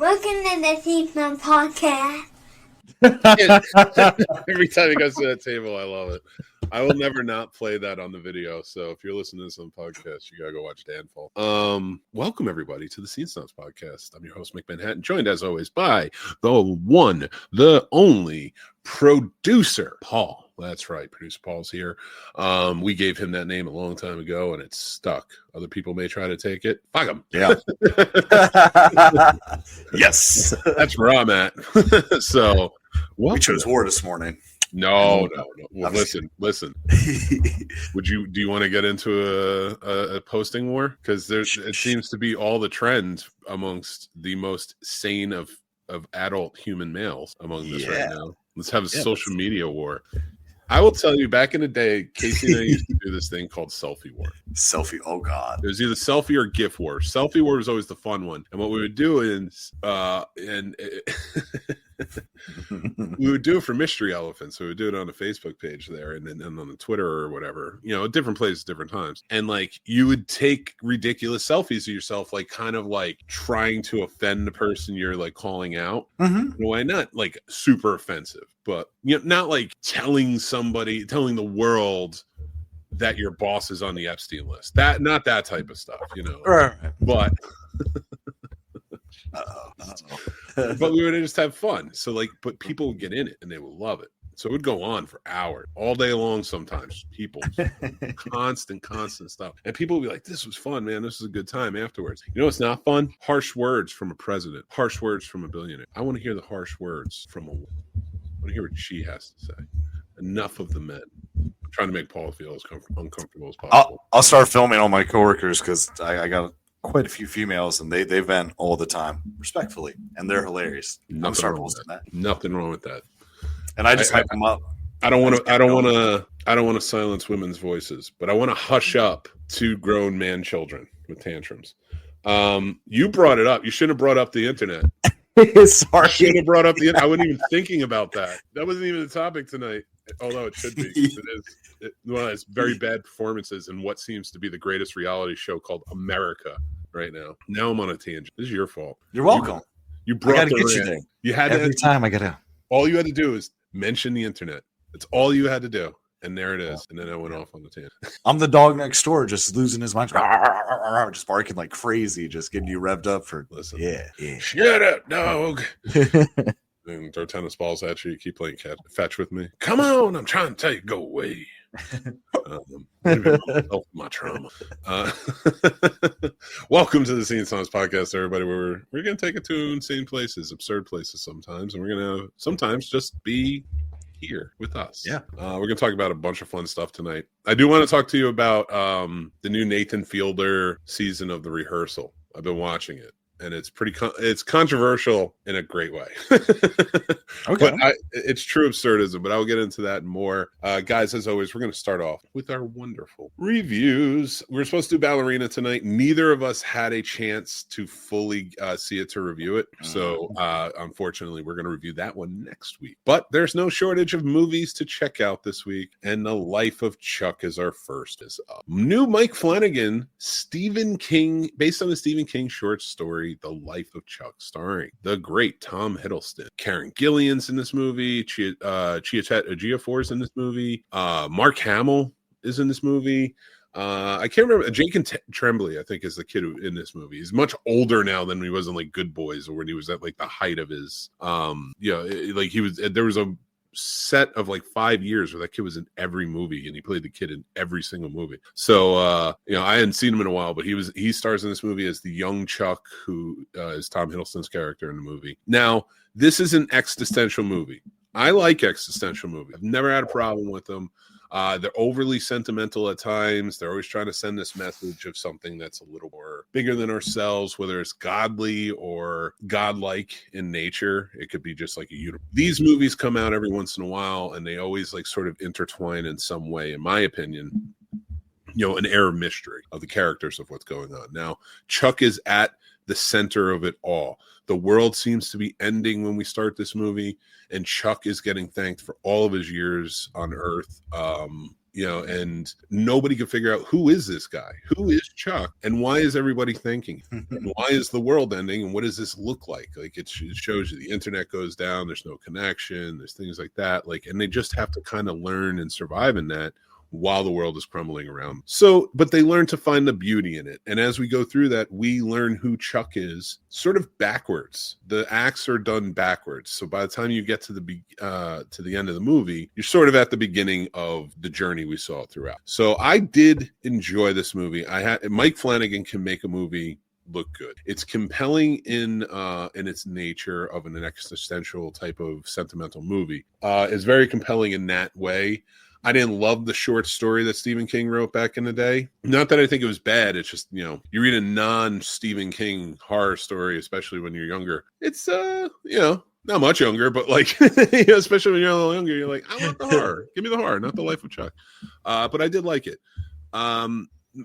Welcome to the Scene Snobs Podcast. Every time he goes to that table, I love it. I will never not play that on the video. So if you're listening to this on the podcast, you gotta go watch Danfall. Welcome everybody to the Scene Snobs Podcast. I'm your host, Mick Manhattan, joined as always by the one, the only producer, Paul. That's right, producer Paul's here. We gave him that name a long time ago, and it's stuck. Other people may try to take it. Fuck them. Yeah. Yes. That's where I'm at. So, we chose war this morning. No. Well, listen. Do you want to get into a posting war? Because it seems to be all the trend amongst the most sane of adult human males among this right now. Let's have a social media war. I will tell you, back in the day, Casey and I used to do this thing called selfie war. Selfie, oh god. It was either selfie or GIF war. Selfie war was always the fun one. And what we would do is, we would do it for Mystery Elephant. So we would do it on the Facebook page there and then on the Twitter or whatever, different places, different times. And like, you would take ridiculous selfies of yourself, like kind of like trying to offend the person you're like calling out. In a way, not like super offensive, but not like telling the world that your boss is on the Epstein list. Not that type of stuff, Right. But but we would just have fun. So but people would get in it and they would love it. So it would go on for hours, all day long. Sometimes people constant stuff. And people would be like, this was fun, man. This was a good time afterwards. It's not fun? Harsh words from a president, harsh words from a billionaire. I want to hear the harsh words from a woman. I want to hear what she has to say. Enough of the men. I'm trying to make Paul feel as uncomfortable as possible. I'll start filming all my coworkers because I got quite a few females and they vent all the time, respectfully, and they're hilarious. I'm start posting that. Nothing wrong with that. And I just hype them up. I don't want to silence women's voices, but I want to hush up two grown man children with tantrums. You brought it up. You shouldn't have brought up the internet. Sorry. Should have brought up the. I wasn't even thinking about that. That wasn't even the topic tonight. Although it should be. It is. It's very bad performances in what seems to be the greatest reality show called America right now. Now I'm on a tangent. This is your fault. You're welcome. You brought I gotta get you there. You had every time I get out. All you had to do is mention the internet. That's all you had to do. And there it is. Yeah. And then I went off on the tangent. I'm the dog next door just losing his mind. Just barking like crazy, just getting you revved up for listen. Yeah. Shut up, dog. And throw tennis balls at you. You keep playing fetch with me. Come on, I'm trying to tell you, go away. My trauma. Welcome to the Scene Snobs Podcast, everybody. We're going to take it to insane places, absurd places sometimes, and we're going to sometimes just be here with us. Yeah. We're going to talk about a bunch of fun stuff tonight. I do want to talk to you about the new Nathan Fielder season of The Rehearsal. I've been watching it. And it's it's controversial in a great way. Okay. But it's true absurdism, but I'll get into that more. Guys, as always, we're going to start off with our wonderful reviews. We're supposed to do Ballerina tonight. Neither of us had a chance to fully see it to review it. So, unfortunately, we're going to review that one next week. But there's no shortage of movies to check out this week. And The Life of Chuck is our first. Is up. New Mike Flanagan, Stephen King, based on the Stephen King short story, The Life of Chuck, starring the great Tom Hiddleston. Karen Gillian's in this movie. Chiwetel Ejiofor's in this movie. Mark Hamill is in this movie. I can't remember. Jake and Tremblay, I think, is the kid in this movie. He's much older now than he was in like Good Boys, or when he was at like the height of his. Like he was. There was a set of like 5 years where that kid was in every movie and he played the kid in every single movie. So I hadn't seen him in a while, but he stars in this movie as the young Chuck, who is Tom Hiddleston's character in the movie. Now, this is an existential movie. I like existential movies. I've never had a problem with them. They're overly sentimental at times. They're always trying to send this message of something that's a little more bigger than ourselves, whether it's godly or godlike in nature. It could be just like a universe. These movies come out every once in a while, and they always like sort of intertwine in some way, in my opinion, an air of mystery of the characters of what's going on. Now, Chuck is at the center of it all. The world seems to be ending when we start this movie, and Chuck is getting thanked for all of his years on Earth and nobody could figure out who is this guy, who is Chuck, and why is everybody thinking, and why is the world ending, and what does this look like? Like it shows you the internet goes down, there's no connection, there's things like that, like, and they just have to kind of learn and survive in that while the world is crumbling around. So, but they learn to find the beauty in it. And as we go through that, we learn who Chuck is sort of backwards. The acts are done backwards. So by the time you get to the end of the movie, you're sort of at the beginning of the journey we saw throughout. So I did enjoy this movie. Mike Flanagan can make a movie look good. It's compelling in its nature of an existential type of sentimental movie. It's very compelling in that way. I didn't love the short story that Stephen King wrote back in the day. Not that I think it was bad. It's just, you read a non-Stephen King horror story, especially when you're younger. It's, not much younger, but like, especially when you're a little younger, you're like, I want the horror. Give me the horror, not the life of Chuck. But I did like it.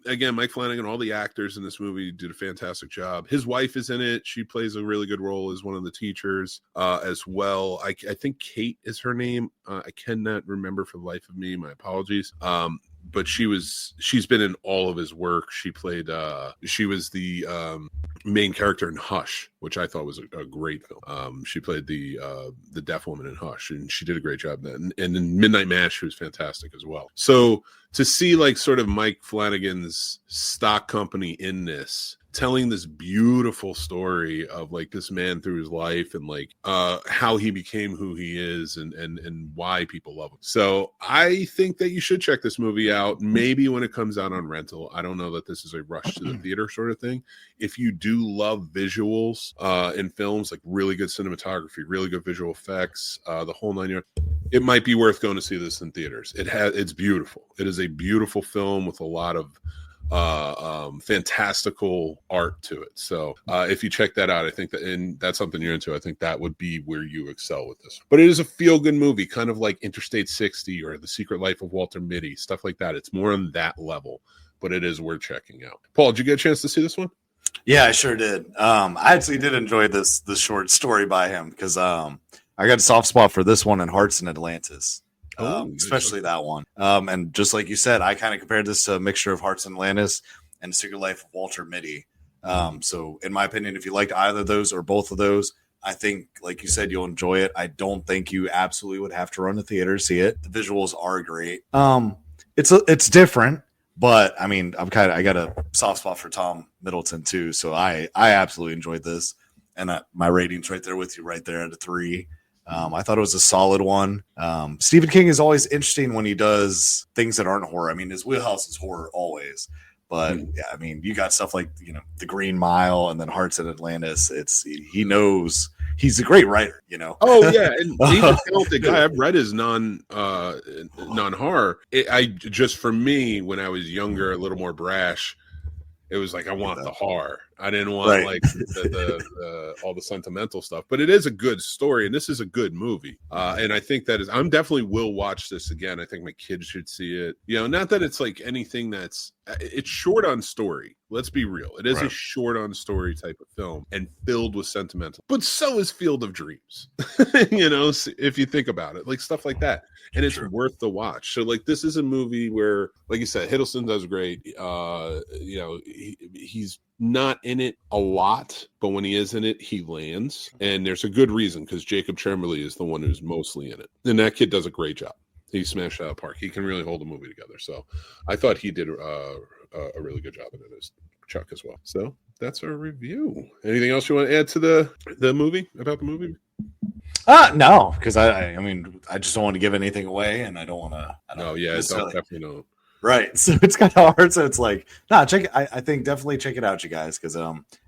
Again, Mike Flanagan, all the actors in this movie did a fantastic job. His wife is in it. She plays a really good role as one of the teachers as well. I think Kate is her name. I cannot remember for the life of me. My apologies. But she's been in all of his work. She was the main character in Hush, which I thought was a great film. She played the deaf woman in Hush, and she did a great job then. And in Midnight Mass, she was fantastic as well. So to see like sort of Mike Flanagan's stock company in this, telling this beautiful story of like this man through his life and like how he became who he is and why people love him. So I think that you should check this movie out, maybe when it comes out on rental. I don't know that this is a rush to the theater sort of thing. If you do love visuals in films, like really good cinematography, really good visual effects, the whole 9 yards, it might be worth going to see this in theaters. It's beautiful. It is a beautiful film with a lot of fantastical art to it. So if you check that out, I think and that's something you're into, I think that would be where you excel with this. But it is a feel-good movie, kind of like Interstate 60 or The Secret Life of Walter Mitty, stuff like that. It's more on that level, but it is worth checking out. Paul, did you get a chance to see this one? Yeah, I sure did. I actually did enjoy this short story by him because I got a soft spot for this one and Hearts in Atlantis. Especially that one. And just like you said, I kind of compared this to a mixture of Hearts in Atlantis and Secret Life of Walter Mitty. So in my opinion, if you liked either of those or both of those, I think, like you said, you'll enjoy it. I don't think you absolutely would have to run to theater to see it. The visuals are great. It's different, but I mean, I got a soft spot for Tom Middleton too. So I absolutely enjoyed this, and my rating's right there with you, right there at a 3. I thought it was a solid one. Stephen King is always interesting when he does things that aren't horror. I mean, his wheelhouse is horror always. But yeah, I mean, you got stuff like, The Green Mile and then Hearts in Atlantis. He knows he's a great writer, Oh yeah, and he's a talented guy. I've read his non-horror. For me, when I was younger, a little more brash, it was like I want the horror. I didn't want like the all the sentimental stuff. But it is a good story, and this is a good movie. And I think I'm definitely will watch this again. I think my kids should see it. Not that it's like anything it's short on story. Let's be real. It is a short on story type of film and filled with sentimental. But so is Field of Dreams. If you think about it, like stuff like that. And it's worth the watch. So like this is a movie where, like you said, Hiddleston does great. He's not in it a lot, but when he is in it, he lands. And there's a good reason, because Jacob Tremblay is the one who's mostly in it. And that kid does a great job. He smashed out of the park. He can really hold a movie together. So I thought he did a really good job in it as Chuck as well. So that's our review. Anything else you want to add to the movie, about the movie? No, because I mean, I just don't want to give anything away, and I don't want to. Definitely don't. Right, so it's kind of hard. So it's like, check it. I think definitely check it out, you guys, because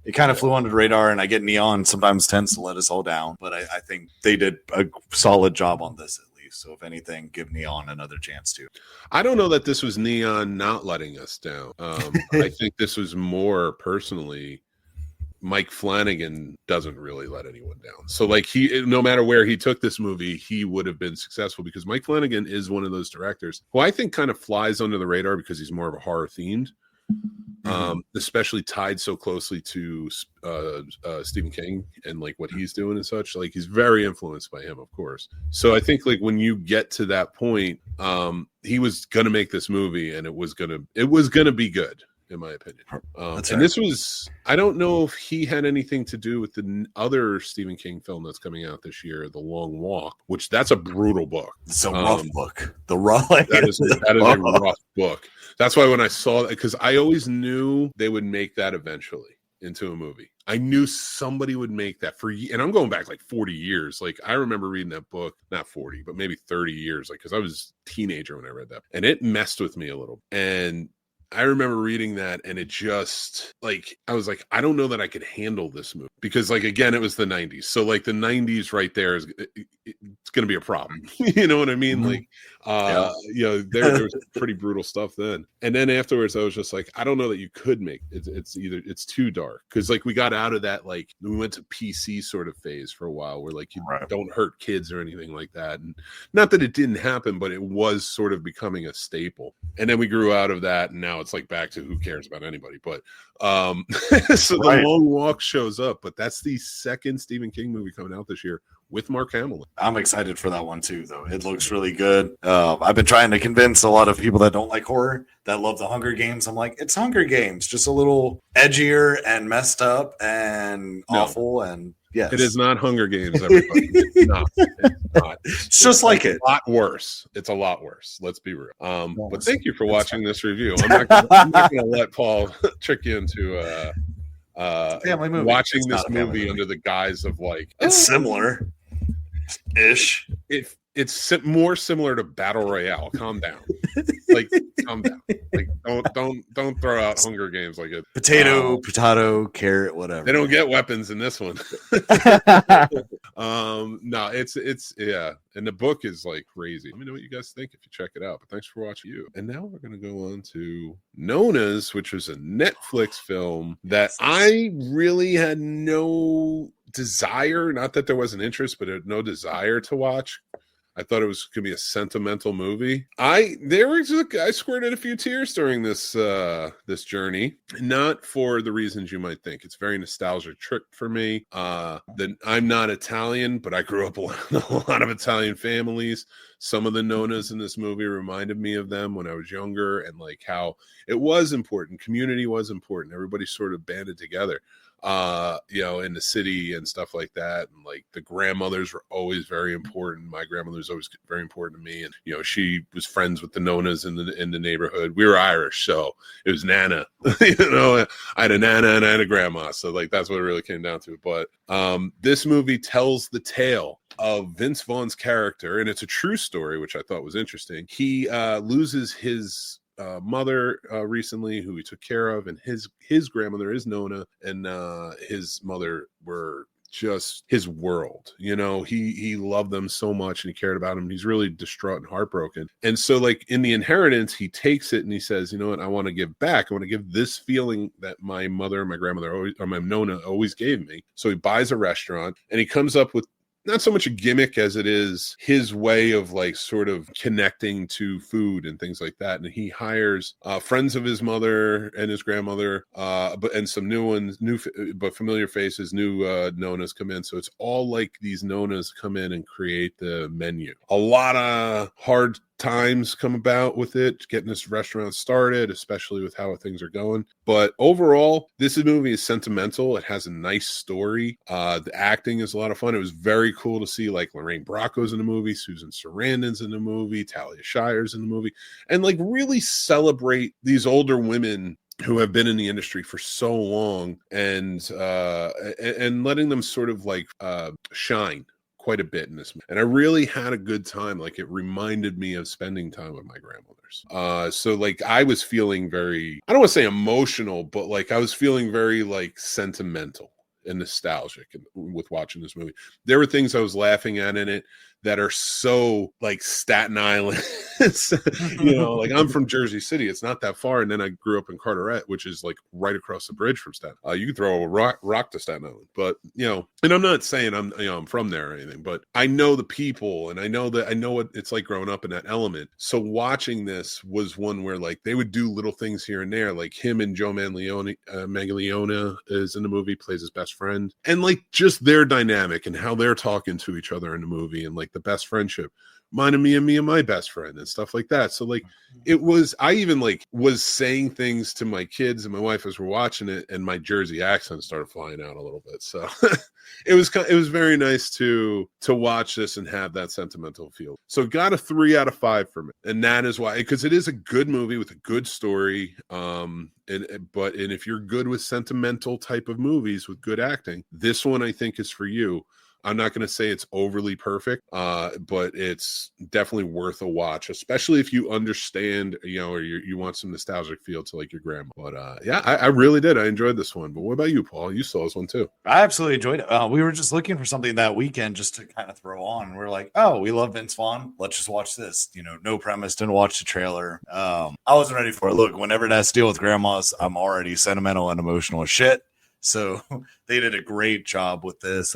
it kind of flew under the radar, and I get Neon sometimes tends to let us all down, but I think they did a solid job on this at least. So if anything, give Neon another chance too. I don't know that this was Neon not letting us down. I think this was more personally, Mike Flanagan doesn't really let anyone down. So like no matter where he took this movie, he would have been successful, because Mike Flanagan is one of those directors who I think kind of flies under the radar because he's more of a horror themed. especially tied so closely to Stephen King and like what he's doing and such. Like he's very influenced by him, of course. So I think like when you get to that point, he was gonna make this movie, and it was gonna be good, in my opinion. And this was, I don't know if he had anything to do with the other Stephen King film that's coming out this year, The Long Walk, which that's a brutal book. It's a rough book. That is a rough book. That's why when I saw it, because I always knew they would make that eventually into a movie. I knew somebody would make that and I'm going back like 40 years. Like I remember reading that book, not 40, but maybe 30 years, like, because I was a teenager when I read that, and it messed with me a little. And I remember reading that, and it just like, I was like, I don't know that I could handle this movie, because like, again, it was the 90s. So like the 90s right there is, it's going to be a problem. You know what I mean? Like, you know, there was pretty brutal stuff then. And then afterwards, I was just like, I don't know that you could make it. It's too dark. Cause like we got out of that, like we went to PC sort of phase for a while where like you don't hurt kids or anything like that. And not that it didn't happen, but it was sort of becoming a staple. And then we grew out of that, and now it's like back to who cares about anybody. But so The Long Walk shows up, but that's the second Stephen King movie coming out this year with Mark Hamill. I'm excited for that one too, though. It looks really good. I've been trying to convince a lot of people that don't like horror, that love the Hunger Games. I'm like, it's Hunger Games, just a little edgier and messed up and awful. And yes, it is not Hunger Games, everybody. It's not. It's just like it. A lot worse. It's a lot worse. Let's be real. But thank you for watching this review. I'm not going to let Paul trick you into family movie. Watching this movie under the guise of like, it's similar ish. It's more similar to Battle Royale. Calm down. Like, calm down. Like, don't throw out Hunger Games like it. Potato, carrot, whatever. They don't get weapons in this one. No, it's yeah. And the book is like crazy. Let me know what you guys think if you check it out. But thanks for watching you. And now we're gonna go on to Nonnas, which was a Netflix film that I really had no desire, not that there wasn't interest, but no desire to watch. I thought it was going to be a sentimental movie. I squirted a few tears during this journey, not for the reasons you might think. It's a very nostalgic trip for me. I'm not Italian, but I grew up in a lot of Italian families. Some of the Nonnas in this movie reminded me of them when I was younger, and like how it was important. Community was important. Everybody sort of banded together. In the city and stuff like that. And like the grandmothers were always very important. My grandmother was always very important to me. And, you know, she was friends with the Nonnas in the neighborhood. We were Irish, so it was Nana. I had a Nana and I had a grandma. So like, that's what it really came down to. But this movie tells the tale of Vince Vaughn's character, and it's a true story, which I thought was interesting. He loses his mother recently, who he took care of, and his grandmother is Nonna, and his mother were just his world. You know, he loved them so much, and he cared about them. He's really distraught and heartbroken. And so like in the inheritance, he takes it and he says, you know what, I want to give back. I want to give this feeling that my mother, my grandmother, or my Nonna always gave me. So he buys a restaurant, and he comes up with not so much a gimmick as it is his way of like sort of connecting to food and things like that. And he hires friends of his mother and his grandmother, and some new ones, but familiar faces, new Nonnas come in. So it's all like these Nonnas come in and create the menu. A lot of hard times come about with it, getting this restaurant started, especially with how things are going. But overall, this movie is sentimental. It has a nice story. The acting is a lot of fun. It was very cool to see like Lorraine Bracco's in the movie, Susan Sarandon's in the movie, Talia Shire's in the movie, and like really celebrate these older women who have been in the industry for so long, and letting them sort of like shine quite a bit in this movie. And I really had a good time. Like it reminded me of spending time with my grandmothers. So like I was feeling very, I don't want to say emotional, but like I was feeling very like sentimental, and nostalgic with watching this movie. There were things I was laughing at in it that are so like Staten Island. Like I'm from Jersey City. It's not that far. And then I grew up in Carteret, which is like right across the bridge from Staten. You can throw a rock to Staten Island, but and I'm not saying I'm from there or anything, but I know the people and I know what it's like growing up in that element. So watching this was one where like they would do little things here and there, like him and Joe Manganiello is in the movie, plays his best friend, and like just their dynamic and how they're talking to each other in the movie, and like the best friendship reminded me of me and my best friend and stuff like that. So like I even like was saying things to my kids and my wife as we're watching it, and my Jersey accent started flying out a little bit. So it was very nice to watch this and have that sentimental feel. So got a 3 out of 5 from it, and that is why, because it is a good movie with a good story. And if you're good with sentimental type of movies with good acting, this one I think is for you. I'm not going to say it's overly perfect, but it's definitely worth a watch, especially if you understand, or you want some nostalgic feel to like your grandma. But I really did. I enjoyed this one. But what about you, Paul? You saw this one too. I absolutely enjoyed it. We were just looking for something that weekend just to kind of throw on. We're like, oh, we love Vince Vaughn. Let's just watch this. No premise. Didn't watch the trailer. I wasn't ready for it. Look, whenever it has to deal with grandmas, I'm already sentimental and emotional as shit. So they did a great job with this.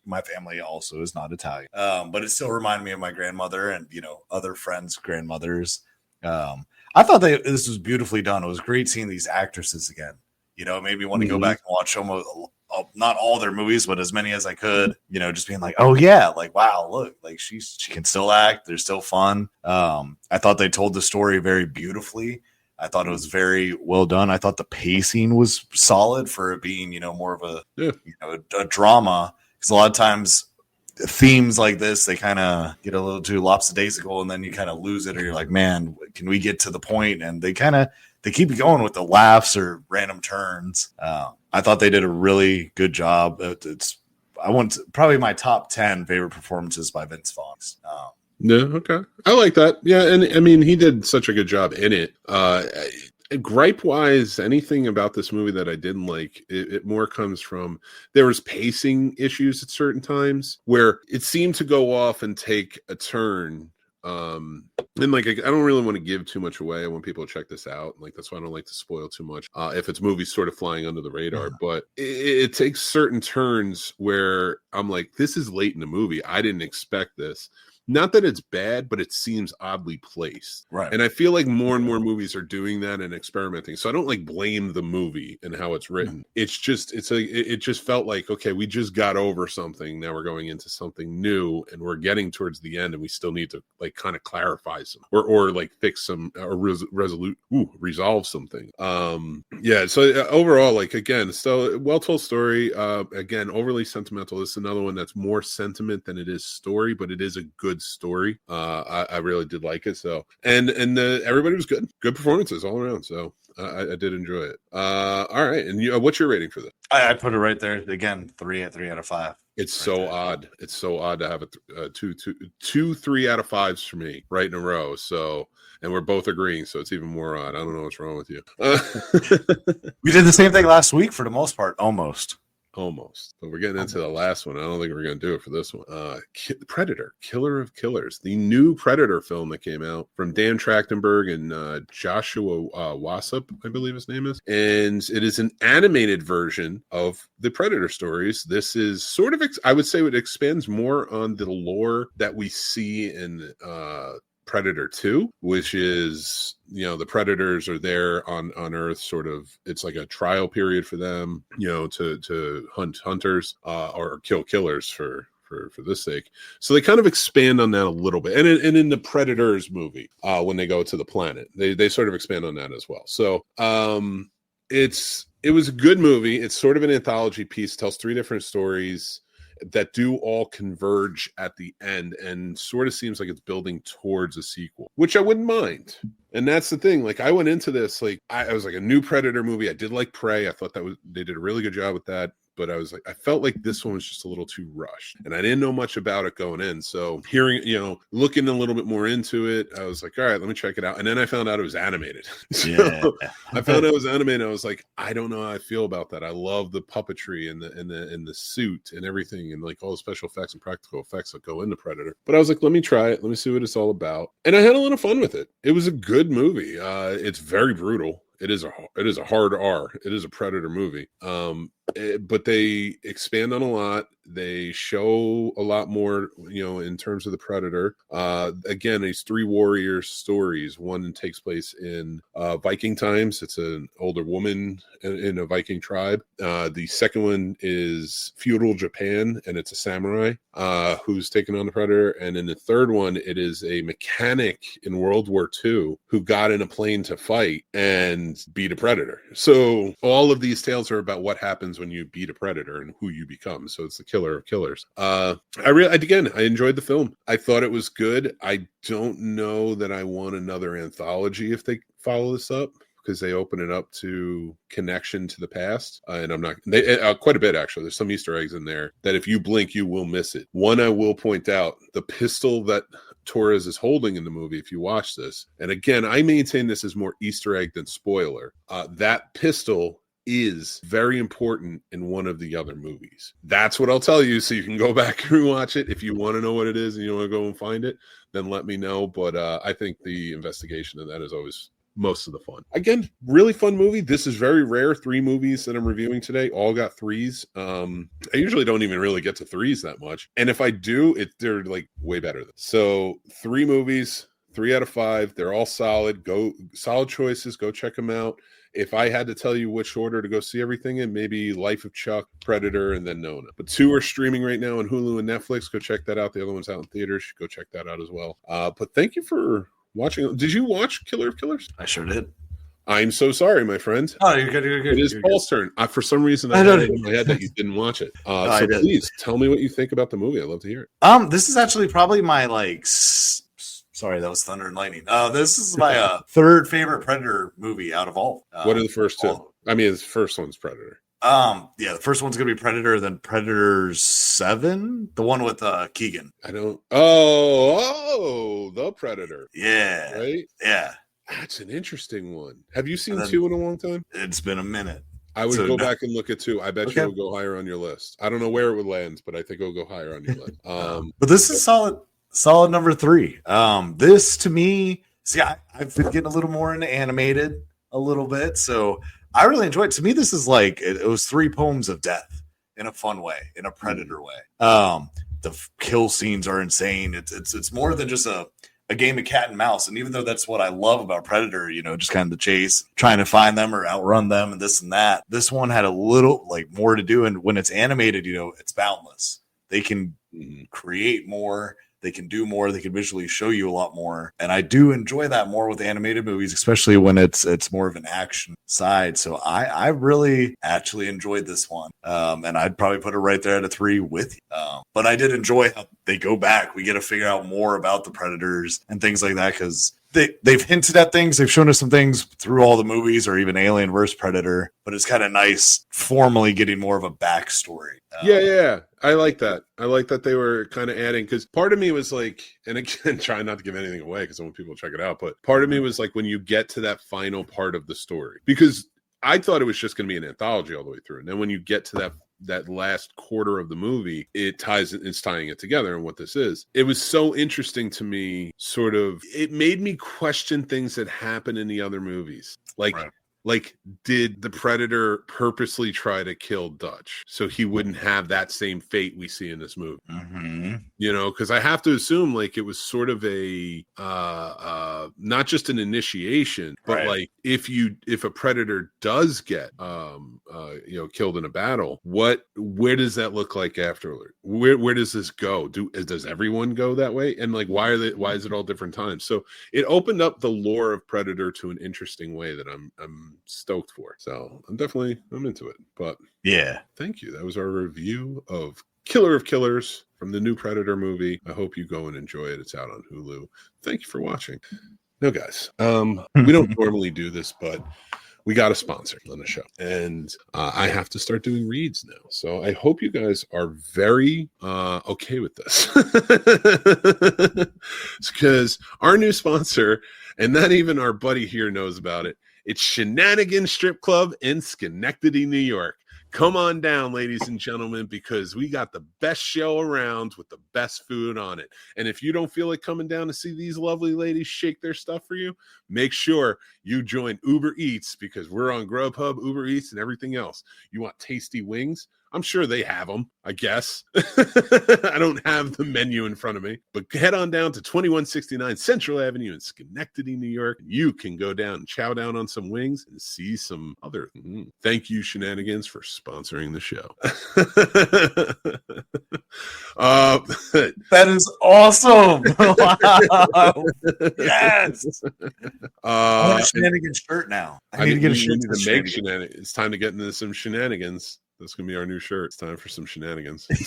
My family also is not Italian, but it still reminded me of my grandmother and, other friends' grandmothers. I thought this was beautifully done. It was great seeing these actresses again. It made me want to go back and watch almost not all their movies, but as many as I could, just being like, oh yeah, like, wow, look, like she can still act. They're still fun. I thought they told the story very beautifully. I thought it was very well done. I thought the pacing was solid for it being, more of a drama. Because a lot of times themes like this, they kind of get a little too lopsidasical, and then you kind of lose it, or you're like, man, can we get to the point? And they keep going with the laughs or random turns. I thought they did a really good job. I want probably my top 10 favorite performances by Vince Vaughn. Yeah, okay. I like that. Yeah, and I mean, he did such a good job in it. Gripe wise, anything about this movie that I didn't like, it more comes from there was pacing issues at certain times where it seemed to go off and take a turn. And like I don't really want to give too much away. I want people to check this out. Like that's why I don't like to spoil too much. If it's movies sort of flying under the radar, but it takes certain turns where I'm like, this is late in the movie. I didn't expect this. Not that it's bad, but it seems oddly placed. Right. And I feel like more and more movies are doing that and experimenting. So I don't like blame the movie and how it's written. It's just, it just felt like, okay, we just got over something. Now we're going into something new and we're getting towards the end and we still need to like kind of clarify some or like fix some or resolve something. So overall, like again, so well told story. Again, overly sentimental. This is another one that's more sentiment than it is story, but it is a good story. I really did like it. So and everybody was good performances all around. So I did enjoy it. All right, and what's your rating for this? I put it right there again. 3 out of 5. It's right so there. odd. It's so odd to have two 3 out of 5s for me right in a row. So and we're both agreeing. So it's even more odd. I don't know what's wrong with you. We did the same thing last week for the most part, almost. But we're getting into the last one. I don't think we're going to do it for this one. Predator, Killer of Killers, the new Predator film that came out from Dan Trachtenberg and Joshua Wassop, I believe his name is. And it is an animated version of the Predator stories. This is sort of, I would say it expands more on the lore that we see in Predator 2, which is, the predators are there on Earth, sort of, it's like a trial period for them, to hunt hunters or kill killers for this sake. So they kind of expand on that a little bit. And in the Predators movie, when they go to the planet, they sort of expand on that as well. So it was a good movie. It's sort of an anthology piece, tells 3 different stories that do all converge at the end and sort of seems like it's building towards a sequel, which I wouldn't mind. And that's the thing. Like I went into this, like I was like a new Predator movie. I did like Prey. I thought they did a really good job with that. but I felt like this one was just a little too rushed, and I didn't know much about it going in. So hearing, looking a little bit more into it, I was like, all right, let me check it out. And then I found out it was animated. I found out it was animated. I was like, I don't know how I feel about that. I love the puppetry and the suit and everything, and like all the special effects and practical effects that go into Predator. But I was like, let me try it. Let me see what it's all about. And I had a lot of fun with it. It was a good movie. It's very brutal. It is a hard R. It is a Predator movie. But they expand on a lot. They show a lot more, in terms of the Predator. Again, these three warrior stories. One takes place in Viking times. It's an older woman in a Viking tribe. The second one is feudal Japan, and it's a samurai who's taken on the Predator. And in the third one, it is a mechanic in World War II who got in a plane to fight and beat a Predator. So all of these tales are about what happens when you beat a Predator and who you become. So it's the killer of killers. I enjoyed the film. I thought it was good. I don't know that I want another anthology if they follow this up, because they open it up to connection to the past. And I'm not, quite a bit actually. There's some Easter eggs in there that if you blink, you will miss it. One, I will point out, the pistol that Torres is holding in the movie, if you watch this, and again, I maintain this is more Easter egg than spoiler. That pistol is very important in one of the other movies. That's what I'll tell you, so you can go back and watch it. If you want to know what it is and you want to go and find it, then let me know. But I think the investigation of that is always most of the fun. Again, really fun movie. This is very rare. 3 movies that I'm reviewing today all got 3s. I usually don't even really get to 3s that much, and if I do, they're like way better. So 3 movies, 3 out of 5. They're all solid. Solid choices. Go check them out. If I had to tell you which order to go see everything in, maybe Life of Chuck, Predator, and then Nonna. But 2 are streaming right now on Hulu and Netflix. Go check that out. The other one's out in theaters. Go check that out as well. But thank you for watching. Did you watch Killer of Killers? I sure did. I'm so sorry, my friend. Oh, you're good. You're good. It is Paul's turn. For some reason, I had it in my head that you didn't watch it. So please tell me what you think about the movie. I'd love to hear it. This is actually probably my sorry, that was Thunder and Lightning. This is my third favorite Predator movie out of all. What are the first 2? I mean, the first one's Predator. The first one's gonna be Predator, then Predator 7, the one with Keegan. I don't. Oh, the Predator. Yeah. Right. Yeah. That's an interesting one. Have you seen 2 in a long time? It's been a minute. I would go back and look at 2. I bet you it'll go higher on your list. I don't know where it would land, but I think it'll go higher on your list. But this is solid number 3. This to me, I've been getting a little more into animated a little bit, so I really enjoyed it. To me, this is like it was 3 poems of death in a fun way, in a Predator way. The kill scenes are insane. It's more than just a game of cat and mouse. And even though that's what I love about Predator, just kind of the chase, trying to find them or outrun them and this and that, this one had a little more to do. And when it's animated, it's boundless. They can create more. They can do more. They can visually show you a lot more. And I do enjoy that more with animated movies, especially when it's more of an action side. So I really actually enjoyed this one. And I'd probably put it right there at a 3 with you. But I did enjoy how they go back. We get to figure out more about the Predators and things like that, because they've hinted at things. They've shown us some things through all the movies, or even Alien vs. Predator. But it's kind of nice formally getting more of a backstory. Yeah. I like that. I like that they were kind of adding, because part of me was like, and again, trying not to give anything away because I want people to check it out, but part of me was like, when you get to that final part of the story, because I thought it was just going to be an anthology all the way through. And then when you get to that last quarter of the movie, it's tying it together and what this is. It was so interesting to me, it made me question things that happen in the other movies. Like, did the Predator purposely try to kill Dutch so he wouldn't have that same fate we see in this movie? Mm-hmm. Because I have to assume it was sort of a not just an initiation, but if a Predator does get killed in a battle, where does that look like afterward? Where does this go? Does everyone go that way? And why is it all different times? So it opened up the lore of Predator to an interesting way that I'm stoked for. So I'm into it. But yeah, thank you. That was our review of Killer of Killers from the new Predator movie. I hope you go and enjoy it. It's out on Hulu. Thank you for watching. Now, guys, we don't normally do this, but we got a sponsor on the show, and I have to start doing reads now. So I hope you guys are very okay with this, because our new sponsor, and not even our buddy here knows about it. It's Shenanigans Strip Club in Schenectady, New York. Come on down, ladies and gentlemen, because we got the best show around with the best food on it. And if you don't feel like coming down to see these lovely ladies shake their stuff for you, make sure you join Uber Eats, because we're on Grubhub, Uber Eats, and everything else. You want tasty wings? I'm sure they have them, I guess. I don't have the menu in front of me, but head on down to 2169 Central Avenue in Schenectady, New York. You can go down and chow down on some wings and see some other. Thank you, Shenanigans, for sponsoring the show. That is awesome. Wow. Yes. I want a Shenanigans shirt now. I need to get a shirt to make shenanigans. It's time to get into some shenanigans. That's going to be our new shirt. It's time for some shenanigans. And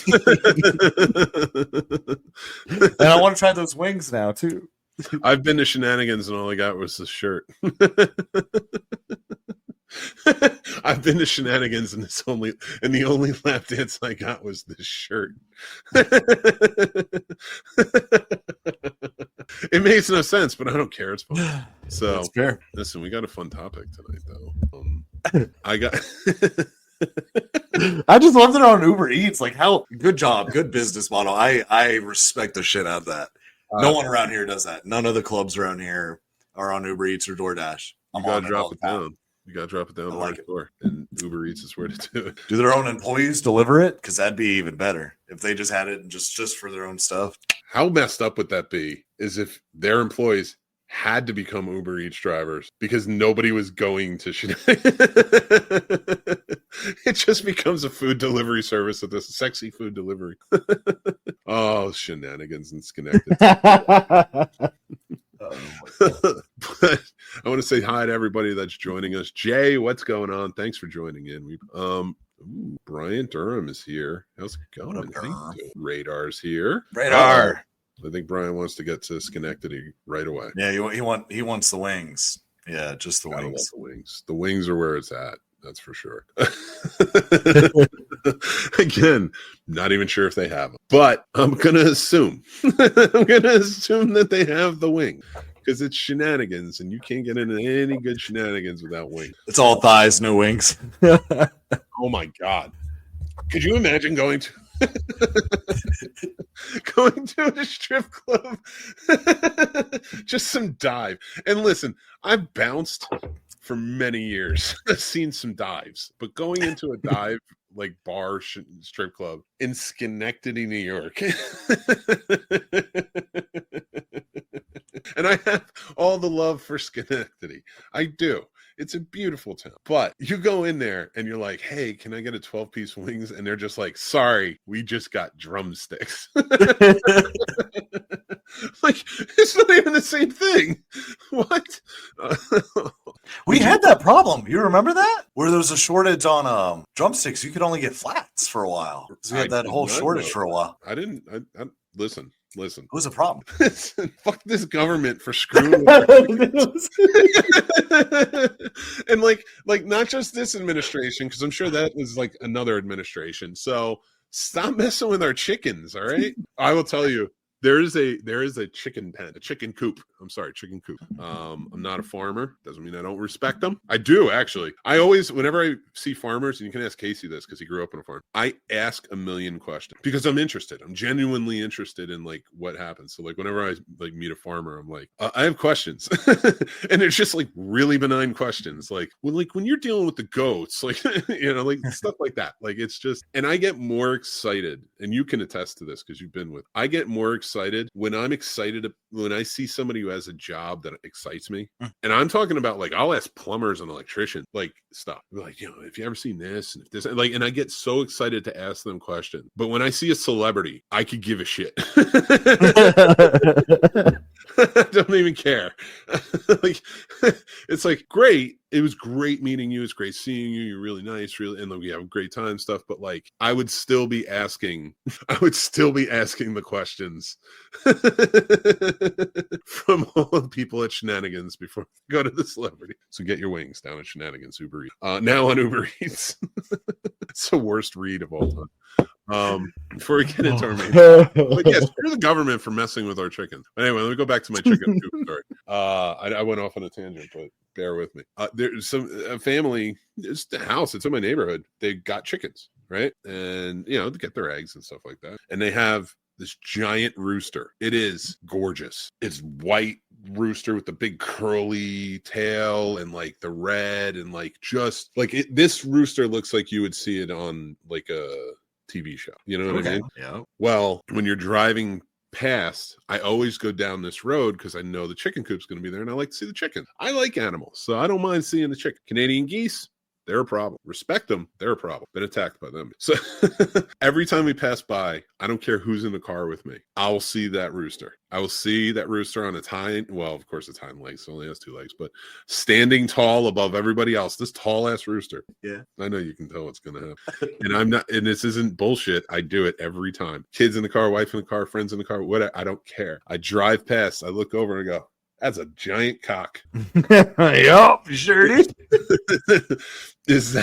I want to try those wings now, too. I've been to Shenanigans, and all I got was this shirt. I've been to Shenanigans, and the only lap dance I got was this shirt. It makes no sense, but I don't care. It's fun. So, that's fair. Listen, we got a fun topic tonight, though. I got... I just love that on Uber Eats. Like, how good job, good business model. I respect the shit out of that. No one around here does that. None of the clubs around here are on Uber Eats or DoorDash. You gotta drop it down. You gotta drop it down the door, and Uber Eats is where to do it. Do their own employees deliver it? Because that'd be even better if they just had it just for their own stuff. How messed up would that be? Is if their employees had to become Uber Eats drivers because nobody was going to it just becomes a food delivery service at this sexy food delivery. Oh, Shenanigans and Schenectady. But I want to say hi to everybody that's joining us. Jay, what's going on? Thanks for joining in. Brian Durham is here. How's it going? Radar's here. Radar. I think Brian wants to get to Schenectady right away. Yeah, he wants the wings. Yeah, just the wings. The wings. The wings are where it's at. That's for sure. Again, not even sure if they have them, but I'm gonna assume. That they have the wing, because it's Shenanigans, and you can't get into any good Shenanigans without wings. It's all thighs, no wings. Oh my God! Could you imagine going to a strip club? Just some dive. And listen, I've bounced for many years. I've seen some dives, but going into a dive like bar strip club in Schenectady, New York. And I have all the love for Schenectady. I do. It's a beautiful town. But you go in there and you're like, hey, can I get a 12-piece wings? And they're just like, sorry, we just got drumsticks. Like, it's not even the same thing. What? We had that problem. You remember that? Where there was a shortage on drumsticks. You could only get flats for a while. So we had that whole shortage for a while. I didn't. Listen. It was a problem. Fuck this government for screwing. And like not just this administration, because I'm sure that was like another administration. So stop messing with our chickens, all right? I will tell you. There is a chicken pen, a chicken coop. I'm sorry, chicken coop. I'm not a farmer. Doesn't mean I don't respect them. I do, actually. I always, whenever I see farmers, and you can ask Casey this because he grew up on a farm, I ask a million questions because I'm interested. I'm genuinely interested in like what happens. So like whenever I like meet a farmer, I'm like, I have questions, and it's just like really benign questions, like when you're dealing with the goats, like like stuff like that. Like it's just, and I get more excited, and you can attest to this because you've been with. I get more excited when I see somebody who has a job that excites me. And I'm talking about like I'll ask plumbers and electricians like stuff. Like, if you ever seen this and if this, like, and I get so excited to ask them questions. But when I see a celebrity, I could give a shit. I don't even care. Like, it's like, great. It was great meeting you. It's great seeing you. You're really nice, really, and we have a great time stuff. But like, I would still be asking the questions from all the people at Shenanigans before we go to the celebrity. So get your wings down at Shenanigans Uber Eats. Now on Uber Eats. It's the worst read of all time. Before we get into our main, but yes, screw the government for messing with our chickens. But anyway, let me go back to my chicken story. I went off on a tangent, but bear with me. There's a family, it's the house, it's in my neighborhood. They got chickens, right? And to get their eggs and stuff like that. And they have this giant rooster. It is gorgeous. It's white rooster with the big curly tail and like the red and like just like it. This rooster looks like you would see it on like a TV show. You know what I mean? Yeah. Well, when you're driving past, I always go down this road because I know the chicken coop's going to be there and I like to see the chicken. I like animals, so I don't mind seeing the chicken. Canadian geese, they're a problem. Respect them, they're a problem. Been attacked by them. So every time we pass by, I don't care who's in the car with me, I'll see that rooster. I will see that rooster on its hind, well, of course, its hind legs, it only has 2 legs, but standing tall above everybody else, this tall ass rooster. Yeah. I know you can tell what's going to happen. And this isn't bullshit. I do it every time. Kids in the car, wife in the car, friends in the car, whatever. I don't care. I drive past, I look over and I go, that's a giant cock. Yup, sure it is.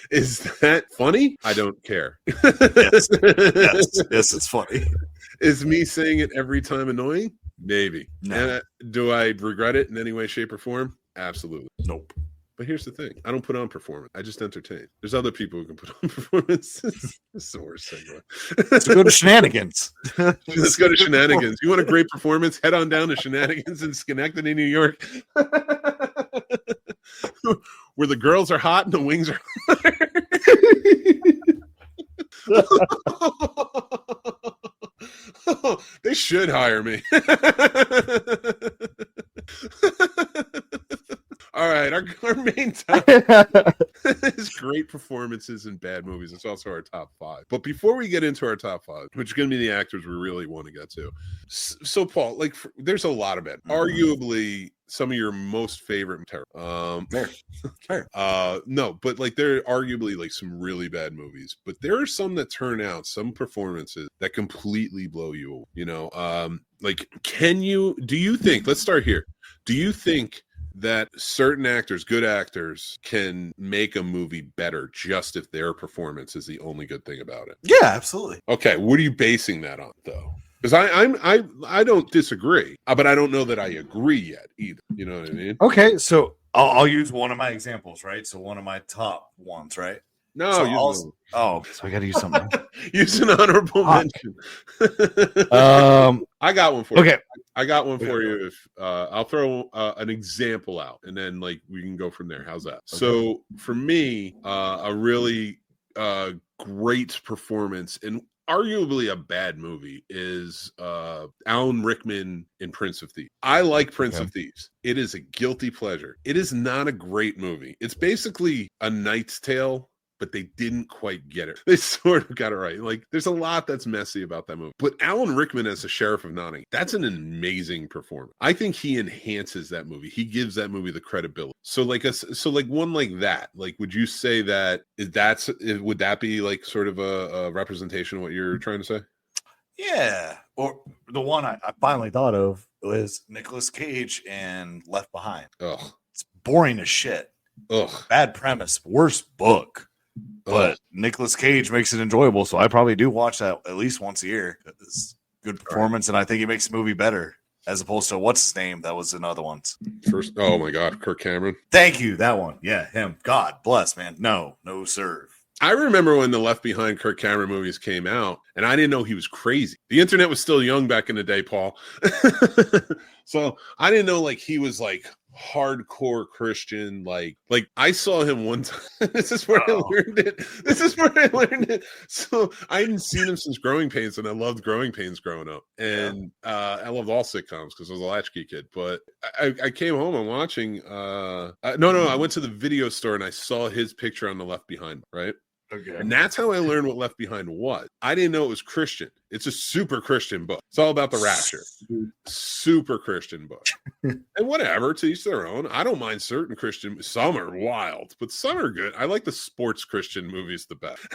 Is that funny? I don't care. Yes, it's funny. Is me saying it every time annoying? Maybe. No. And do I regret it in any way, shape, or form? Absolutely. Nope. But here's the thing. I don't put on performance. I just entertain. There's other people who can put on performances. It's the worst segue. Let's go to Shenanigans. Let's go to Shenanigans. You want a great performance? Head on down to Shenanigans in Schenectady, New York. Where the girls are hot and the wings are They should hire me. All right, our main topic is great performances in bad movies. It's also our top 5. But before we get into our top 5, which is going to be the actors we really want to get to. So Paul, like there's a lot of it. Arguably some of your most favorite Fair. No, but like there are arguably like some really bad movies, but there are some that turn out, some performances that completely blow you away. Like do you think, let's start here. Do you think that certain actors, good actors, can make a movie better just if their performance is the only good thing about it? Yeah, absolutely. Okay, what are you basing that on, though? Because I don't disagree, but I don't know that I agree yet either. You know what I mean? Okay, so I'll use one of my examples, right? So one of my top ones, right? No, so I got to use something. Use an honorable mention. I got one for you. Okay. I got one for you. If I'll throw an example out, and then like we can go from there. How's that? Okay. So for me, a really great performance and arguably a bad movie is Alan Rickman in Prince of Thieves. I like Prince of Thieves. It is a guilty pleasure. It is not a great movie. It's basically A Knight's Tale, but they didn't quite get it. They sort of got it right. Like, there's a lot that's messy about that movie. But Alan Rickman as the Sheriff of Nottingham, that's an amazing performance. I think he enhances that movie. He gives that movie the credibility. So like one like that, like, would you say that would that be like sort of a representation of what you're trying to say? Yeah. Or the one I finally thought of was Nicolas Cage and Left Behind. Ugh. It's boring as shit. Ugh. Bad premise. Worst book. But Nicolas Cage makes it enjoyable, so I probably do watch that at least once a year. It's good performance, and I think he makes the movie better as opposed to what's his name that was in other ones. Oh my God, Kirk Cameron. Thank you, that one. Yeah, him. God bless, man. No, sir. I remember when the Left Behind Kirk Cameron movies came out, and I didn't know he was crazy. The internet was still young back in the day, Paul. So I didn't know like he was like hardcore Christian. Like I saw him one time. This is where I learned it. So I hadn't seen him since Growing Pains, and I loved Growing Pains growing up. And I loved all sitcoms because I was a latchkey kid. But I came home and watching. I went to the video store and I saw his picture on the Left Behind, right? Okay. And that's how I learned what Left Behind was. I didn't know it was Christian. It's a super Christian book. It's all about the rapture. Super Christian book. And whatever, to each their own. I don't mind certain Christian. Some are wild, but some are good. I like the sports Christian movies the best.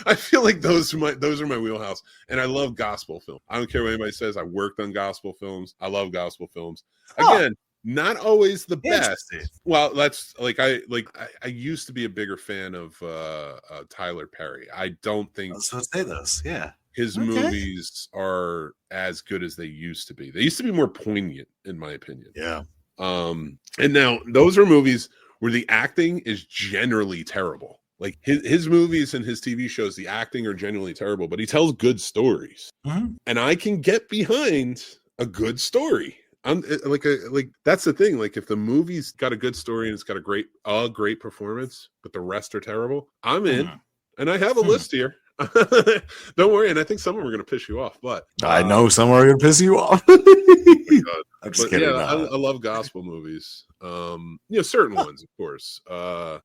I feel like those are my wheelhouse. And I love gospel film. I don't care what anybody says. I worked on gospel films. I love gospel films. Again, not always the best. Well, that's I used to be a bigger fan of Tyler Perry. I don't think I was going to say this. Yeah. His movies are as good as they used to be. They used to be more poignant, in my opinion. Yeah. And now those are movies where the acting is generally terrible. Like his movies and his TV shows, the acting are generally terrible, but he tells good stories. Mm-hmm. And I can get behind a good story. I'm like that's the thing. Like if the movie's got a good story and it's got a great performance, but the rest are terrible, I'm in. And I have a list here. Don't worry, and I think some of them are going to piss you off, but I know some are going to piss you off. I'm just kidding. Yeah, I love gospel movies. Certain ones, of course.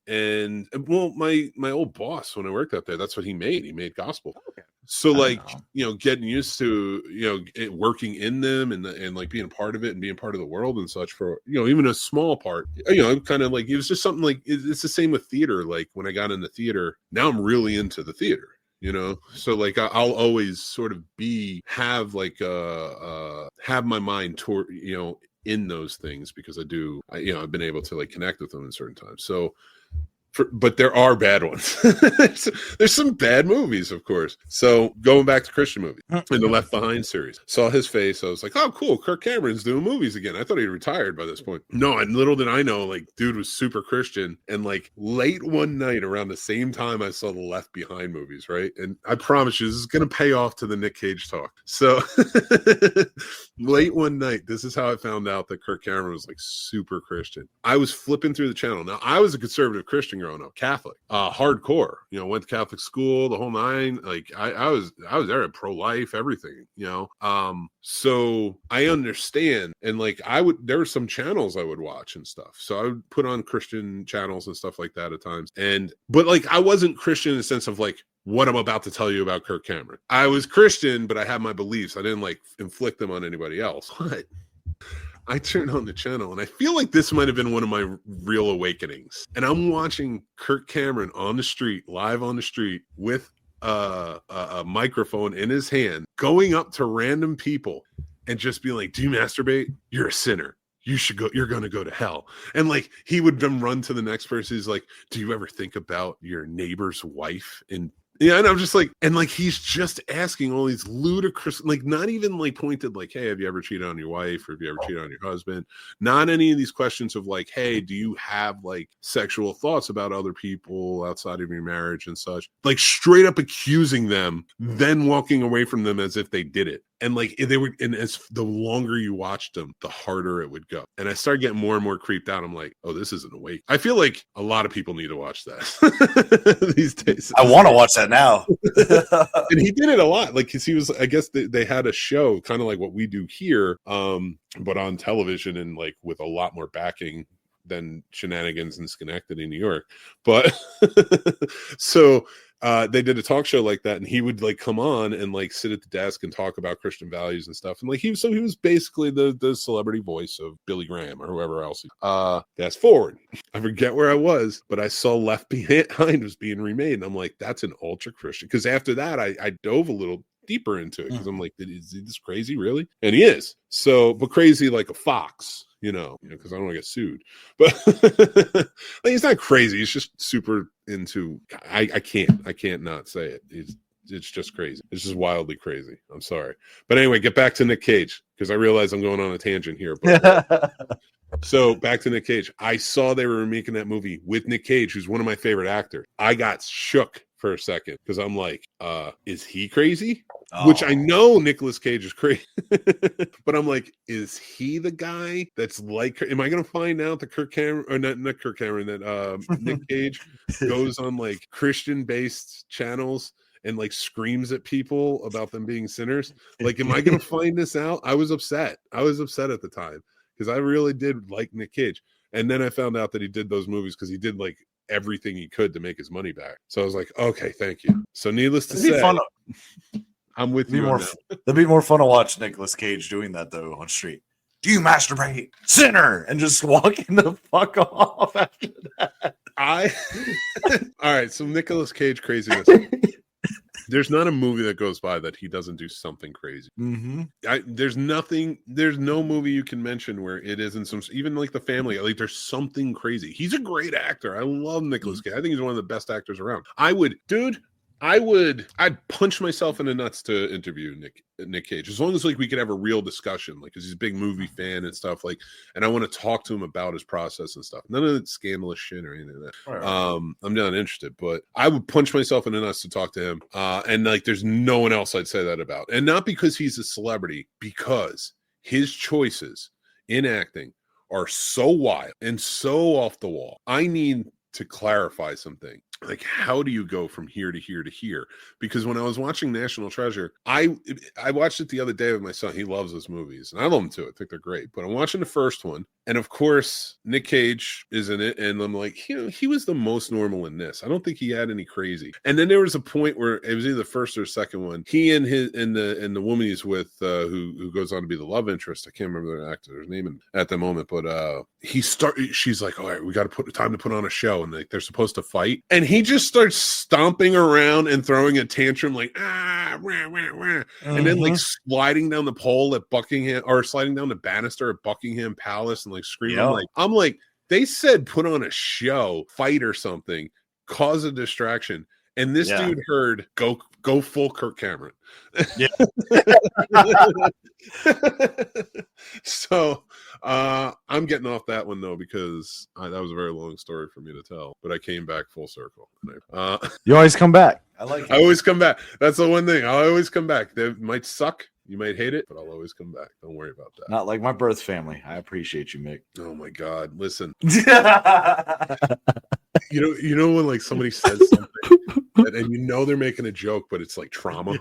And well, my old boss when I worked out there, that's what he made. He made gospel. Okay. So getting used to working in them and like being a part of it and being part of the world and such for even a small part. Kind of like it was just something like it's the same with theater. Like when I got into theater, now I'm really into the theater. So like I'll always sort of have my mind toward in those things because I've been able to like connect with them in certain times. So but there are bad ones. There's some bad movies, of course. So going back to Christian movies in the Left Behind series, saw his face. I was like, oh, cool. Kirk Cameron's doing movies again. I thought he'd retired by this point. No, and little did I know, like, dude was super Christian. And like late one night around the same time I saw the Left Behind movies, right? And I promise you, this is going to pay off to the Nick Cage talk. So late one night, this is how I found out that Kirk Cameron was like super Christian. I was flipping through the channel. Now, I was a conservative Christian growing up, Catholic, hardcore, went to Catholic school, the whole nine. Like I was there, pro-life, everything, so I understand. And like there were some channels I would watch and stuff. So I would put on Christian channels and stuff like that at times. But like, I wasn't Christian in the sense of like what I'm about to tell you about Kirk Cameron. I was Christian, but I had my beliefs. I didn't like inflict them on anybody else. What? I turned on the channel and I feel like this might have been one of my real awakenings. And I'm watching Kirk Cameron on the street, live on the street with a microphone in his hand, going up to random people and just being like, do you masturbate? You're a sinner. You're going to go to hell. And like, he would then run to the next person. He's like, do you ever think about your neighbor's wife? And I'm just like, and like, he's just asking all these ludicrous, like, not even like pointed, like, hey, have you ever cheated on your wife? Or have you ever cheated on your husband? Not any of these questions of like, hey, do you have like sexual thoughts about other people outside of your marriage and such? Like straight up accusing them, then walking away from them as if they did it. And like and as the longer you watched them, the harder it would go. And I started getting more and more creeped out. I'm like, oh, this isn't awake. I feel like a lot of people need to watch that these days. I want to watch that now. And he did it a lot. Like, cause he was, I guess they had a show kind of like what we do here, but on television and like with a lot more backing than Shenanigans in Schenectady, New York. But so they did a talk show like that, and he would like come on and like sit at the desk and talk about Christian values and stuff. And like he was basically the celebrity voice of Billy Graham or whoever else. Fast forward, I forget where I was, but I saw Left Behind was being remade, and I'm like, that's an ultra Christian. Because after that, I dove a little deeper into it because I'm like, is he this crazy really? And he is. So, but crazy like a fox. Because I don't want to get sued, but like, he's not crazy. He's just super into. I can't not say it. It's just crazy. It's just wildly crazy. I'm sorry, but anyway, get back to Nick Cage because I realize I'm going on a tangent here. But so back to Nick Cage. I saw they were making that movie with Nick Cage, who's one of my favorite actors. I got shook for a second because I'm like, is he crazy? Oh. Which I know Nicolas Cage is crazy, but I'm like, is he the guy that's like? Am I going to find out that Kirk Cameron or not Kirk Cameron that Nick Cage goes on like Christian-based channels and like screams at people about them being sinners? Like, am I going to find this out? I was upset. I was upset at the time because I really did like Nick Cage, and then I found out that he did those movies because he did like everything he could to make his money back. So I was like, okay, thank you. So needless to say, I'm with you. That'd be more fun to watch Nicolas Cage doing that though on street. Do you masturbate, sinner, and just walking the fuck off after that? All right. So Nicolas Cage craziness. There's not a movie that goes by that he doesn't do something crazy. Mm-hmm. There's no movie you can mention where it isn't some, even like The Family, like there's something crazy. He's a great actor. I love Nicolas Cage. I think he's one of the best actors around. I'd punch myself in the nuts to interview Nick Cage, as long as like we could have a real discussion, like, because he's a big movie fan and stuff, like, and I want to talk to him about his process and stuff. None of that scandalous shit or anything like that. Right. I'm not interested, but I would punch myself in the nuts to talk to him. And like, there's no one else I'd say that about, and not because he's a celebrity, because his choices in acting are so wild and so off the wall. I need to clarify something. Like, how do you go from here to here to here? Because when I was watching National Treasure, I watched it the other day with my son. He loves those movies, and I love them too. I think they're great. But I'm watching the first one, and of course, Nick Cage is in it, and I'm like, he was the most normal in this. I don't think he had any crazy. And then there was a point where it was either the first or second one. He and the woman he's with, who goes on to be the love interest. I can't remember the actor's name at the moment, but she's like, all right, we got to time to put on a show, and they're supposed to fight, and he just starts stomping around and throwing a tantrum like wah, wah, wah. And then like sliding down the pole at Buckingham, or sliding down the banister at Buckingham Palace and like screaming. I'm like, they said put on a show, fight or something, cause a distraction. And this dude heard go full Kirk Cameron. Yeah. So I'm getting off that one though, because that was a very long story for me to tell, but I came back full circle. You always come back. I like it. I always come back. That's the one thing. I always come back. They might suck. You might hate it, but I'll always come back. Don't worry about that. Not like my birth family. I appreciate you, Mick. Oh my God. Listen. You know when like somebody says something and you know they're making a joke, but it's like trauma.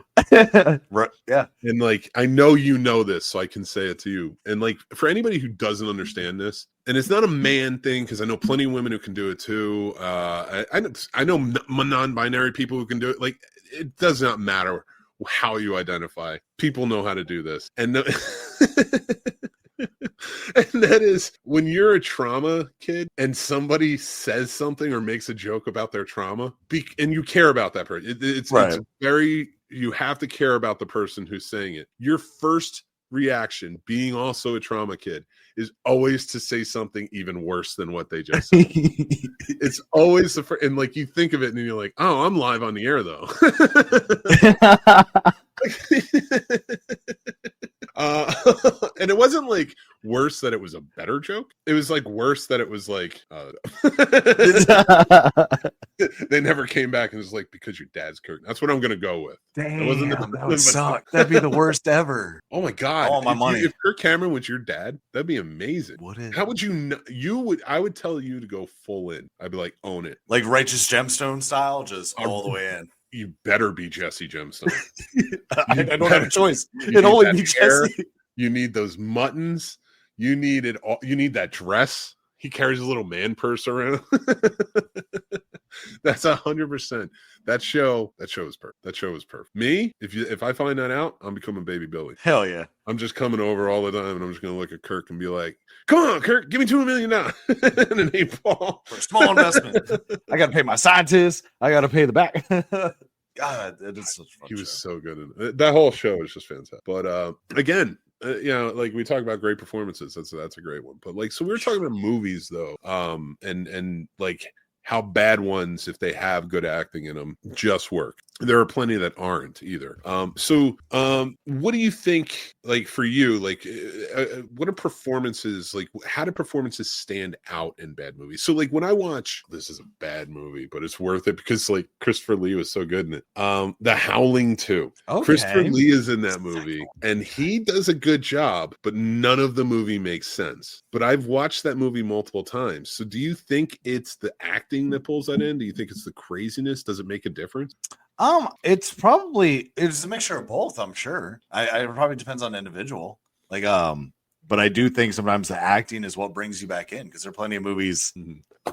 Right. Yeah. And like, I know you know this, so I can say it to you. And like, for anybody who doesn't understand this, and it's not a man thing, because I know plenty of women who can do it too. I know non-binary people who can do it. Like, it does not matter how you identify. People know how to do this. And and that is, when you're a trauma kid and somebody says something or makes a joke about their trauma, and you care about that person, it's very, you have to care about the person who's saying it. Your first reaction, being also a trauma kid, is always to say something even worse than what they just said. It's always and like, you think of it and you're like, oh, I'm live on the air though. And it wasn't like worse that it was a better joke. It was like worse that it was like they never came back and was like, because your dad's Kirk. That's what I'm gonna go with. Damn, that would suck. That'd be the worst ever. Oh my God. All my money. If Kirk Cameron was your dad, that'd be amazing. How would you know? I would tell you to go full in. I'd be like, own it. Like Righteous Gemstone style, just all the way in. You better be Jesse Gemstone. I don't have a choice. It only be Jesse. You need those muttons. You need it all. You need that dress. He carries a little man purse around. That's 100%. That show is perfect. That show is perfect. Me, if I find that out, I'm becoming Baby Billy. Hell yeah. I'm just coming over all the time, and I'm just gonna look at Kirk and be like, "Come on, Kirk, give me $2 million now." And an 8-ball for a small investment. I got to pay my scientists. I got to pay the back. God, it is such a fun He was show. so good in it. That whole show is just fantastic. But again, like we talk about great performances. That's a great one. But like, so we were talking about movies though, and like how bad ones, if they have good acting in them, just work. There are plenty that aren't either. So what do you think, like for you, like what are performances, like how do performances stand out in bad movies? So like when I watch, this is a bad movie, but it's worth it because like Christopher Lee was so good in it. The Howling 2. Okay. Christopher Lee is in that movie and he does a good job, but none of the movie makes sense. But I've watched that movie multiple times. So do you think it's the acting that pulls that in? Do you think it's the craziness? Does it make a difference? It's a mixture of both, I'm sure. It probably depends on the individual. Like, but I do think sometimes the acting is what brings you back in, because there are plenty of movies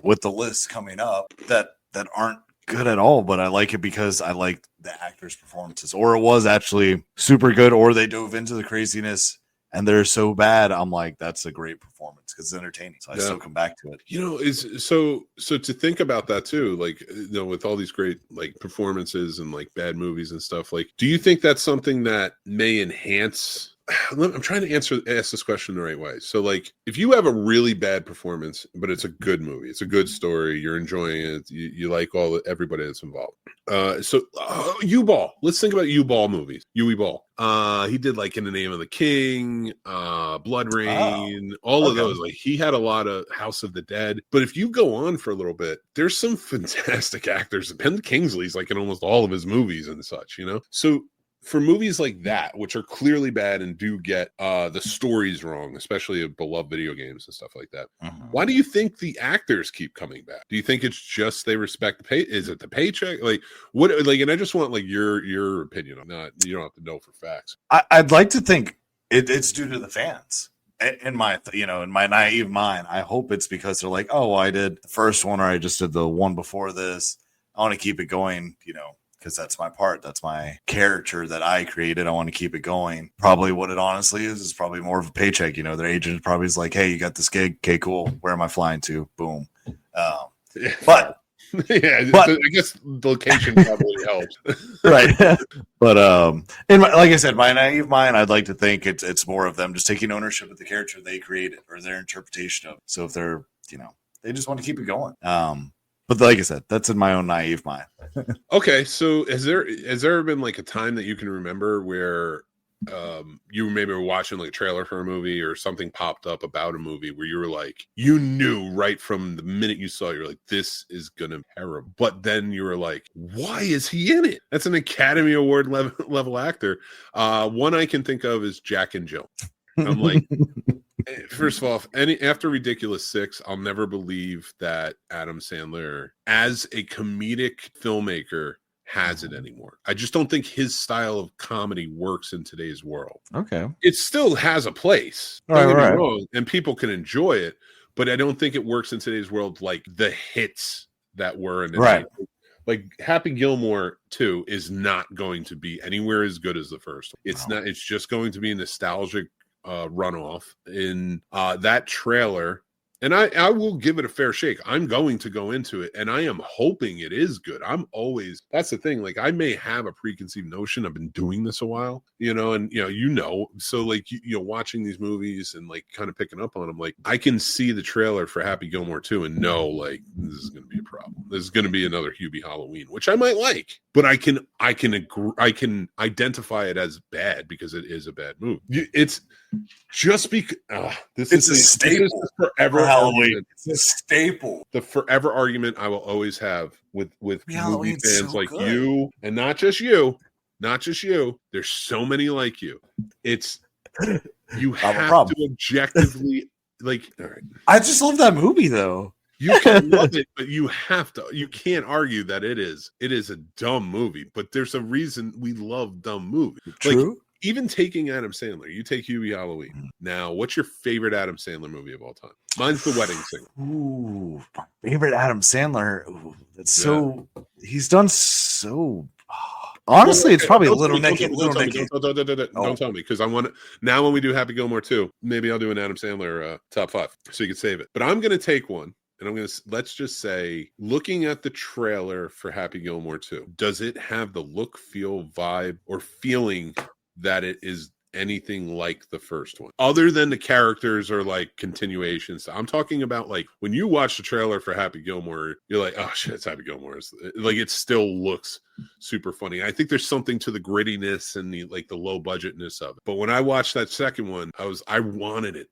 with the list coming up that aren't good at all, but I like it because I like the actors' performances, or it was actually super good, or they dove into the craziness and they're so bad. I'm like, that's a great performance because it's entertaining. So I still come back to it. Is so to think about that too, like, with all these great like performances and like bad movies and stuff, like, do you think that's something that may enhance? I'm trying to ask this question the right way. So, like, if you have a really bad performance, but it's a good movie, it's a good story, you're enjoying it, you like everybody that's involved. U-Ball. Let's think about U-Ball movies. Yui Ball. He did like In the Name of the King, Blood Rain, all of those. Like, he had a lot of House of the Dead. But if you go on for a little bit, there's some fantastic actors. Ben Kingsley's like in almost all of his movies and such, So for movies like that, which are clearly bad and do get the stories wrong, especially of beloved video games and stuff like that, why do you think the actors keep coming back? Do you think it's just they respect the pay? Is it the paycheck? Like, what? Like, and I just want like your opinion on that. You don't have to know for facts. I'd like to think it's due to the fans. In my naive mind, I hope it's because they're like, oh, I did the first one, or I just did the one before this. I want to keep it going, because that's my part. That's my character that I created. I want to keep it going. Probably what it honestly is probably more of a paycheck. Their agent probably is like, hey, you got this gig. Okay, cool. Where am I flying to? Boom. But I guess the location probably helps. Right. But like I said, my naive mind, I'd like to think it's more of them just taking ownership of the character they created or their interpretation of it. So if they're, they just want to keep it going. But like I said, that's in my own naive mind. Okay, so has there ever been like a time that you can remember where you maybe were watching like a trailer for a movie or something popped up about a movie where you were like, you knew right from the minute you saw it, you're like, this is gonna be terrible. But then you were like, why is he in it? That's an Academy Award level actor. One I can think of is Jack and Jill. I'm like, first of all, after Ridiculous Six, I'll never believe that Adam Sandler, as a comedic filmmaker, has it anymore. I just don't think his style of comedy works in today's world. Okay. It still has a place. Don't get me wrong, and people can enjoy it, but I don't think it works in today's world like the hits that were in the 90s. Like Happy Gilmore 2 is not going to be anywhere as good as the first one. It's not. It's just going to be a nostalgic runoff in that trailer. And I will give it a fair shake. I'm going to go into it, and I am hoping it is good. That's the thing. Like, I may have a preconceived notion. I've been doing this a while, and so like, watching these movies and like kind of picking up on them, like I can see the trailer for Happy Gilmore 2 and know like this is going to be a problem. This is going to be another Hubie Halloween, which I might like, but I can identify it as bad because it is a bad movie. It's just because it's a staple forever. Halloween. It's a staple. The forever argument I will always have with movie fans so like good. You, and not just you. There's so many like you. It's you have to objectively like. All right. I just love that movie though. You can love it, but you can't argue that it is a dumb movie. But there's a reason we love dumb movies. True. Like, even taking Adam Sandler, you take Hubie Halloween. Now, what's your favorite Adam Sandler movie of all time? Mine's The Wedding Singer. Ooh, my favorite Adam Sandler. Ooh, that's so. He's done so. Honestly, it's probably Little Nicky. Don't tell me, because I want to. Now, when we do Happy Gilmore 2, maybe I'll do an Adam Sandler top 5, so you can save it. But I'm going to take one. And let's just say, looking at the trailer for Happy Gilmore 2, does it have the look, feel, vibe, or feeling that it is anything like the first one, other than the characters are like continuations? I'm talking about like when you watch the trailer for Happy Gilmore, you're like, oh shit, it's Happy Gilmore. Like, it still looks super funny. I think there's something to the grittiness and the low budgetness of it. But when I watched that second one, I wanted it.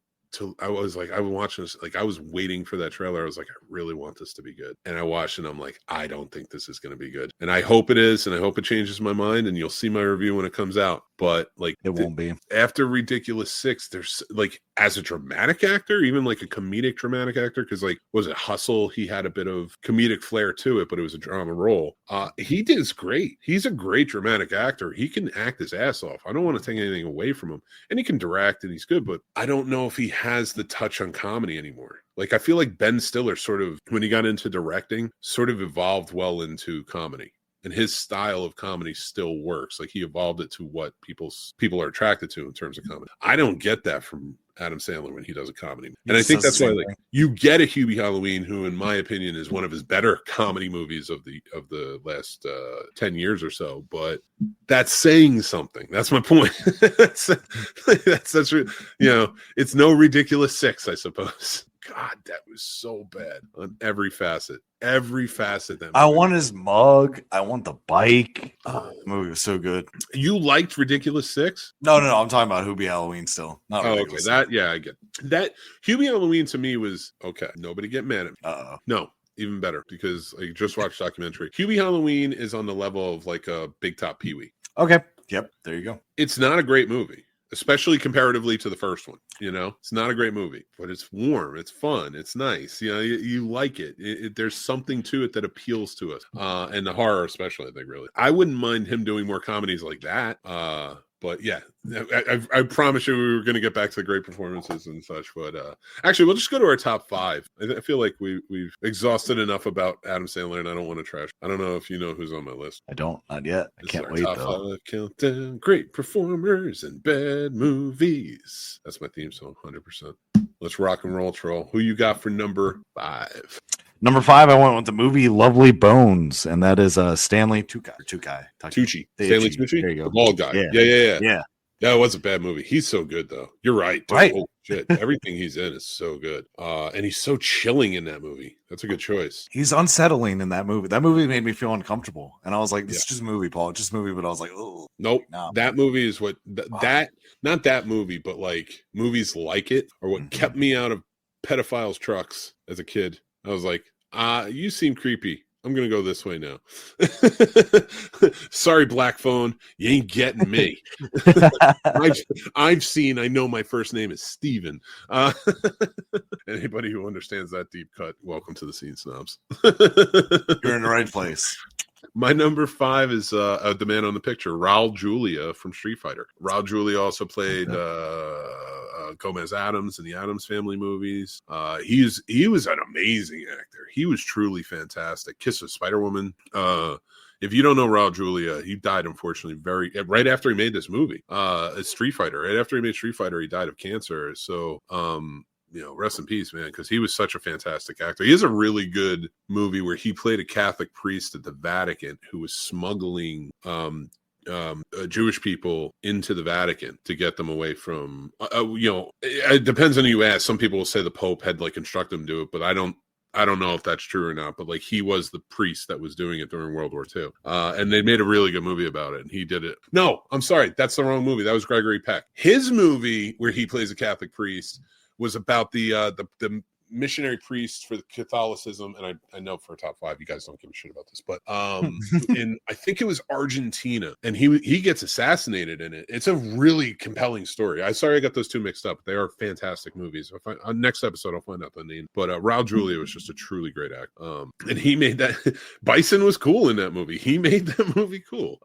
I was watching this, like I was waiting for that trailer. I was like, I really want this to be good. And I watched it and I'm like, I don't think this is going to be good. And I hope it is, and I hope it changes my mind, and you'll see my review when it comes out. but like It won't be. After Ridiculous Six, there's like, as a dramatic actor, even like a comedic dramatic actor, because like, was it Hustle? He had a bit of comedic flair to it, but it was a drama role. He did great. He's a great dramatic actor. He can act his ass off. I don't want to take anything away from him, and he can direct, and he's good, but I don't know if he has the touch on comedy anymore. Like, I feel like Ben Stiller sort of, when he got into directing, sort of evolved well into comedy. And his style of comedy still works. Like, he evolved it to what people are attracted to in terms of comedy. I don't get that from Adam Sandler when he does a comedy. And I think that's why, like, you get a Hubie Halloween, who, in my opinion, is one of his better comedy movies of the last 10 years or so. But that's saying something. That's my point. that's you know, it's no Ridiculous Six, I suppose. God, that was so bad on every facet. Every facet. That movie. I want his mug. I want the bike. The movie was so good. You liked Ridiculous Six? No. I'm talking about Hubie Halloween still. Not Ridiculous okay. I get that. Hubie Halloween to me was okay. Nobody get mad at me. No, even better, because I just watched documentary. Hubie Halloween is on the level of like a Big Top Pee-wee. Okay. Yep. There you go. It's not a great movie, especially comparatively to the first one. You know, it's not a great movie, but it's warm, it's fun, it's nice. You know, you like it. There's something to it that appeals to us, and the horror especially. I think really, I wouldn't mind him doing more comedies like that. But yeah, I promise you we were going to get back to the great performances and such. But actually, we'll just go to our top five. I feel like we've exhausted enough about Adam Sandler, and I don't want to trash. I don't know if you know who's on my list. I don't, not yet. I can't wait, top though. 5 countdown, great performers and bad movies. That's my theme song, 100%. Let's rock and roll, troll. Who you got for number 5? Number 5, I went with the movie Lovely Bones, and that is Stanley Tucci. Stanley Tucci? There you go. The bald guy. Yeah. Yeah, it was a bad movie. He's so good, though. You're right. Dude. Right. Holy shit. Everything he's in is so good. And he's so chilling in that movie. That's a good choice. He's unsettling in that movie. That movie made me feel uncomfortable. And I was like, this is just a movie, Paul. It's just a movie. But I was like, oh. Nope. No. That movie is what, not that movie, but like movies like it are what kept me out of pedophiles' trucks as a kid. I was like, you seem creepy. I'm going to go this way now. Sorry, Black Phone. You ain't getting me. I've seen, I know my first name is Steven. Anybody who understands that deep cut, welcome to the Scene Snobs. You're in the right place. My number 5 is the man on the picture, Raul Julia from Street Fighter. Raul Julia also played Gomez Addams in the Addams Family movies. He was an amazing actor. He was truly fantastic. Kiss of Spider-Woman. If you don't know Raul Julia, he died, unfortunately, right after he made this movie. Street Fighter. Right after he made Street Fighter, he died of cancer. So, rest in peace, man, because he was such a fantastic actor. He has a really good movie where he played a Catholic priest at the Vatican who was smuggling Jewish people into the Vatican to get them away from, it depends on who you ask. Some people will say the Pope had like instructed them to do it, but I don't know if that's true or not, but like he was the priest that was doing it during World War II. And they made a really good movie about it. And he did it. No, I'm sorry. That's the wrong movie. That was Gregory Peck. His movie where he plays a Catholic priest was about the missionary priest for Catholicism. And I know for a top 5, you guys don't give a shit about this, but in I think it was Argentina, and he gets assassinated in it. It's a really compelling story. I got those two mixed up. They are fantastic movies. On next episode, I'll find out the name. But Raul Julia was just a truly great actor. And he made that. Bison was cool in that movie. He made that movie cool.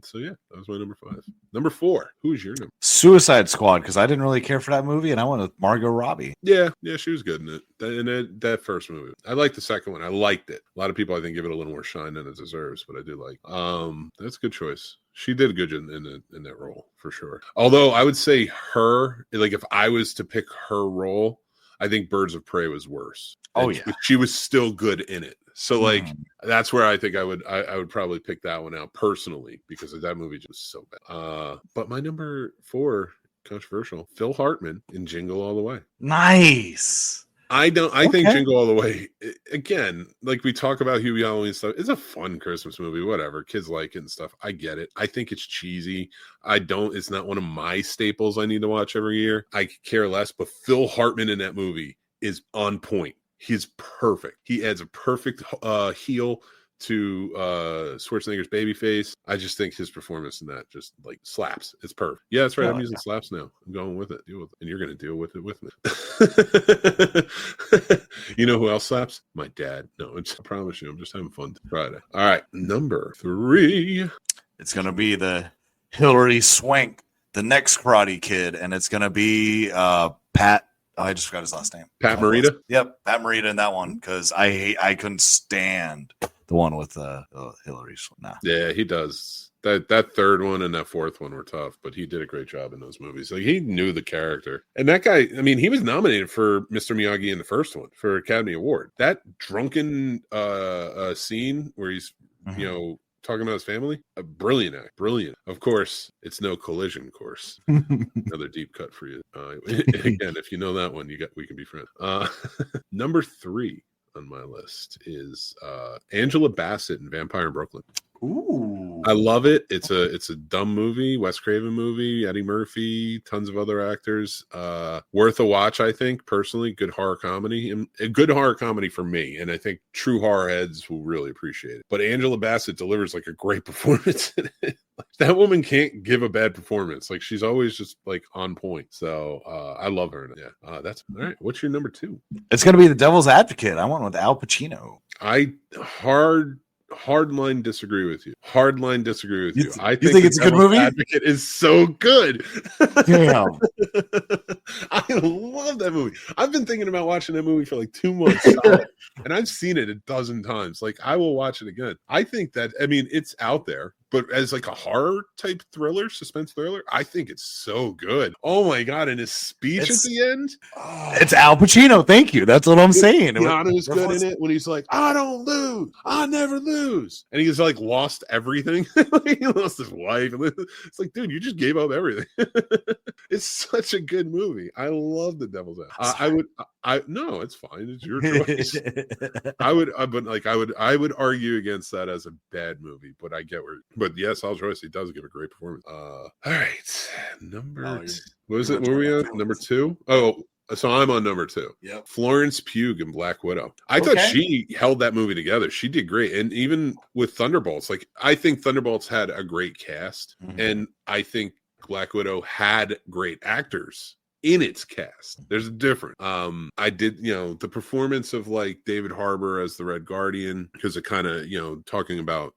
So yeah, that was my number 5. Number 4. Who's your number? Suicide Squad, because I didn't really care for that movie, and I went with Margot Robbie. Yeah, she was good in it. That first movie. I liked the second one. I liked it. A lot of people, I think, give it a little more shine than it deserves, but I do like. That's a good choice. She did good in that role for sure. Although I would say her, like if I was to pick her role, I think Birds of Prey was worse. Oh and yeah, she was still good in it. So like that's where I think I would probably pick that one out personally, because that movie just so bad. But my number 4, controversial, Phil Hartman in Jingle All the Way. Nice. I think Jingle All the Way, again, like we talk about Hubie Halloween stuff, it's a fun Christmas movie, whatever. Kids like it and stuff. I get it. I think it's cheesy. It's not one of my staples I need to watch every year. I could care less, but Phil Hartman in that movie is on point. He's perfect. He adds a perfect heel to Schwarzenegger's Babyface. I just think his performance in that just like slaps. It's perfect. Yeah, that's right. I'm using slaps now. I'm going with it. Deal with it. And you're going to deal with it with me. You know who else slaps? My dad. No, I promise you, I'm just having fun Friday. All right, number 3. It's going to be the Hilary Swank, the next Karate Kid, and it's going to be Pat. Oh, I just forgot his last name. Pat Morita? Yep, Pat Morita in that one, because I couldn't stand the one with Hilary Swank. Nah. Yeah, he does. That third one and that fourth one were tough, but he did a great job in those movies. Like, he knew the character. And that guy, I mean, he was nominated for Mr. Miyagi in the first one for Academy Award. That drunken scene where he's, you know, talking about his family, a brilliant act, brilliant. Of course, it's no collision course. Another deep cut for you. Again, if you know that one, we can be friends. Number 3 on my list is Angela Bassett in Vampire in Brooklyn. Ooh, I love it. It's a dumb movie, Wes Craven movie, Eddie Murphy, tons of other actors. Worth a watch, I think, personally. Good horror comedy, and a good horror comedy for me, and I think true horror heads will really appreciate it. But Angela Bassett delivers like a great performance in it. That woman can't give a bad performance. Like, she's always just like on point. So I love her. Yeah, that's all right. What's your number 2? It's going to be The Devil's Advocate. I went with Al Pacino. Hardline disagree with you. Hardline disagree with you. I think it's a good movie. Advocate is so good. Damn, I love that movie. I've been thinking about watching that movie for like 2 months, and I've seen it a dozen times. Like, I will watch it again. I think that, I mean, it's out there, but as like a horror type thriller, suspense thriller, I think it's so good. Oh my God. And his speech at the end. It's Al Pacino. Thank you. That's what I'm saying. Keanu's good in it when he's like, I don't lose. I never lose. And he's like lost everything. He lost his wife. It's like, dude, you just gave up everything. It's such a good movie. I love The Devil's Advocate. No, it's fine. It's your choice. I would argue against that as a bad movie, but I get where. But yes, I'll choice. He does give a great performance. All right, what was it? Where were we at? Number 2. Oh, so I'm on number 2. Yep. Florence Pugh in Black Widow. I thought she held that movie together. She did great, and even with Thunderbolts, like, I think Thunderbolts had a great cast, and I think Black Widow had great actors in its cast. There's a difference. I did, the performance of like David Harbour as the Red Guardian, because it kind of, talking about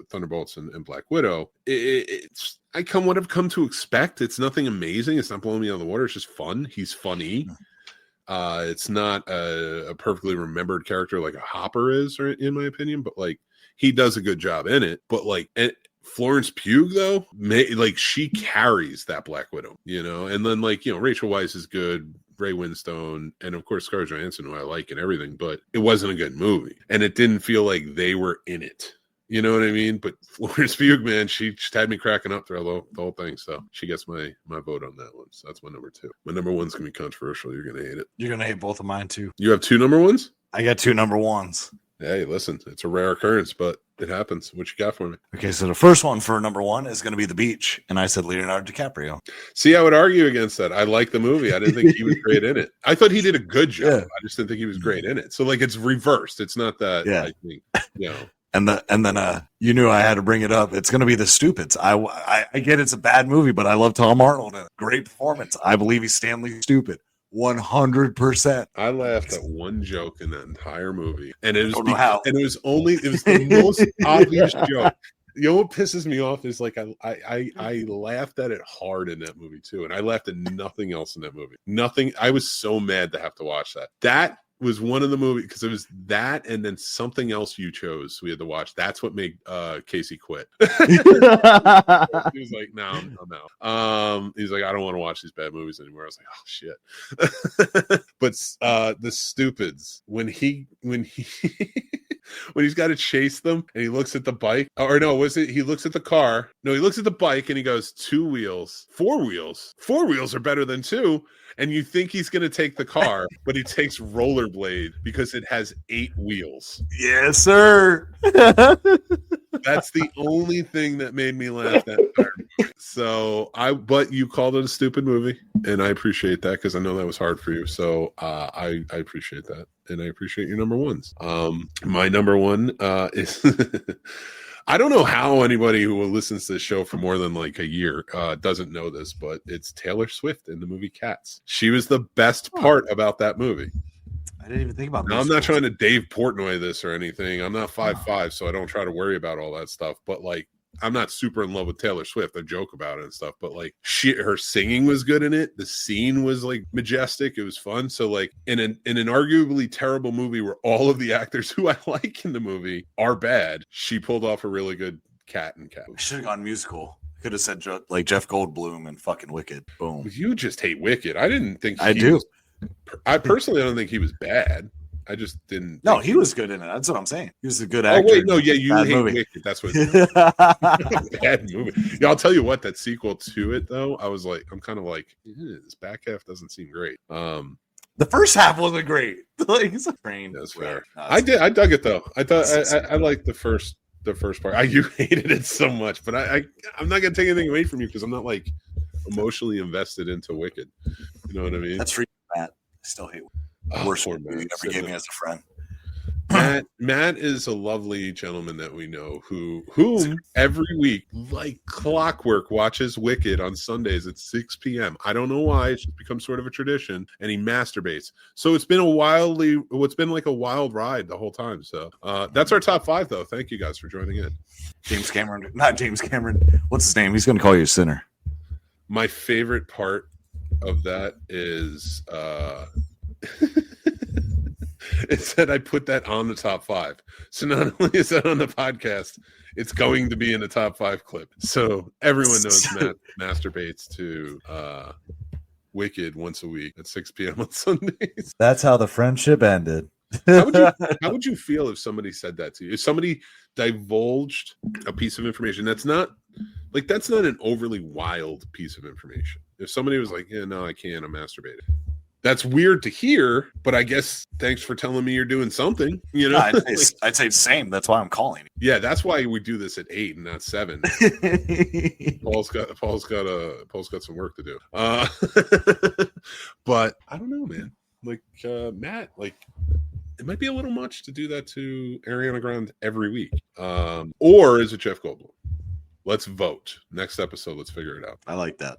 Thunderbolts and Black Widow, it's what I've come to expect. It's nothing amazing. It's not blowing me out of the water. It's just fun. He's funny. It's not a perfectly remembered character like a Hopper is, in my opinion, but like, he does a good job in it. But like, Florence Pugh, though, she carries that Black Widow, and then like, Rachel Weisz is good, Ray Winstone, and of course Scarlett Johansson, who I like and everything, but it wasn't a good movie, and it didn't feel like they were in it. You know what I mean? But Florence Pugh, man, she just had me cracking up through the whole thing. So she gets my vote on that one. So that's my number 2. My number 1's gonna be controversial. You're gonna hate it. You're gonna hate both of mine too. You have 2 number 1s? I got 2 number 1s. Hey, listen, it's a rare occurrence, but it happens. What you got for me? Okay, so the first one for number 1 is going to be The Beach, and I said Leonardo DiCaprio. See, I would argue against that. I like the movie. I didn't think he was great in it. I thought he did a good job. Yeah. I just didn't think he was great in it. So like, it's reversed. It's not that. Yeah. I think, And then you knew I had to bring it up. It's going to be The Stupids. I get it's a bad movie, but I love Tom Arnold. Great performance. I believe he's Stanley Stupid. 100%. I laughed at one joke in that entire movie, and it was the most obvious joke. You know what pisses me off is like I laughed at it hard in that movie too, and I laughed at nothing else in that movie. Nothing. I was so mad to have to watch that. That was one of the movies, because it was that and then something else you chose we had to watch. That's what made Casey quit. He was like, no, I'm out. He's like, I don't want to watch these bad movies anymore. I was like, oh shit. But The Stupids, when he's got to chase them and he looks at the bike, or no, he looks at the car. No, he looks at the bike and he goes, 2 wheels, 4 wheels. 4 wheels are better than 2. And you think he's going to take the car, but he takes rollerblade because it has 8 wheels. Yes, sir. That's the only thing that made me laugh that entire movie. So but you called it a stupid movie, and I appreciate that because I know that was hard for you. So I appreciate that, and I appreciate your number ones. My number one is I don't know how anybody who listens to this show for more than like a year doesn't know this, but it's Taylor Swift in the movie Cats. She was the best part about that movie. I didn't even think about now, I'm not trying to Dave Portnoy this or anything. I'm not 5'5", so I don't try to worry about all that stuff. But like, I'm not super in love with Taylor Swift. I joke about it and stuff. But like, her singing was good in it. The scene was like majestic. It was fun. So like, in an arguably terrible movie where all of the actors who I like in the movie are bad, she pulled off a really good cat. I should have gone musical. Could have said like Jeff Goldblum and fucking Wicked. Boom. You just hate Wicked. I didn't think I do. I personally don't think he was bad. I just didn't. No, he was good in it. That's what I'm saying. He was a good actor. Oh wait, no, yeah, you hate Wicked. That's what. Bad movie. Yeah, I'll tell you what. That sequel to it, though, I was like, I'm kind of like, this back half doesn't seem great. The first half wasn't great. Like, it's a train. That's fair. I dug it though. I thought I liked the first part. You hated it so much, but I'm not gonna take anything away from you because I'm not like emotionally invested into Wicked. You know what I mean? That's free. Matt, I still hate worst movie you ever gave me as a friend. Matt is a lovely gentleman that we know who every week, like clockwork, watches Wicked on Sundays at 6 p.m. I don't know why. It's just become sort of a tradition, and he masturbates. So it's been like a wild ride the whole time. So that's our top 5, though. Thank you guys for joining in. Not James Cameron. What's his name? He's going to call you a sinner. My favorite part of that is it said I put that on the top 5. So not only is that on the podcast, it's going to be in the top 5 clip. So everyone knows Matt masturbates to Wicked once a week at 6 p.m. on Sundays. That's how the friendship ended. How would you feel if somebody said that to you? If somebody divulged a piece of information that's not an overly wild piece of information. If somebody was like, yeah, no, I can't, I'm masturbating. That's weird to hear, but I guess thanks for telling me you're doing something. You know, I'd say same. That's why I'm calling. Yeah, that's why we do this at 8 and not 7. Paul's got some work to do. But I don't know, man. Like Matt, like it might be a little much to do that to Ariana Grande every week. Or is it Jeff Goldblum? Let's vote. Next episode, let's figure it out. I like that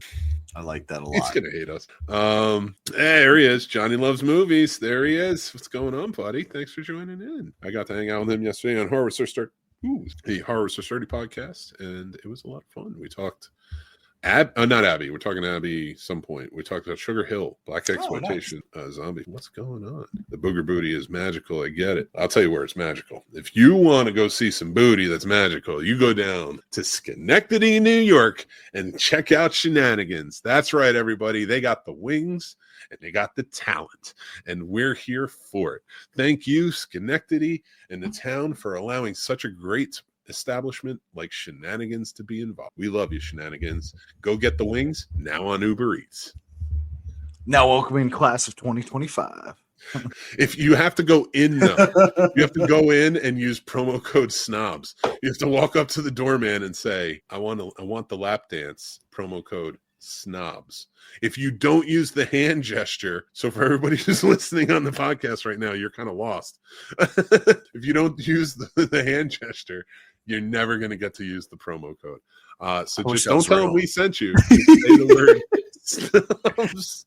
a lot. He's gonna hate us. There he is. Johnny Loves Movies. There he is. What's going on, buddy? Thanks for joining in. I got to hang out with him yesterday on the Horror with Sir Sturdy podcast, and it was a lot of fun. We talked not Abby. We're talking Abby some point. We talked about Sugar Hill, Black Exploitation, Zombie. What's going on? The booger booty is magical. I get it. I'll tell you where it's magical. If you want to go see some booty that's magical, you go down to Schenectady, New York, and check out Shenanigans. That's right, everybody. They got the wings and they got the talent, and we're here for it. Thank you, Schenectady and the town, for allowing such a great establishment like Shenanigans to be involved. We love you, Shenanigans. Go get the wings now on Uber Eats. Now welcoming class of 2025. If you have to go in, though, you have to go in and use promo code SNOBS. You have to walk up to the doorman and say, I want the lap dance, promo code SNOBS. If you don't use the hand gesture, so for everybody who's listening on the podcast right now, you're kind of lost. If you don't use the hand gesture, you're never going to get to use the promo code. So just don't tell them we sent you. Say the word snobs.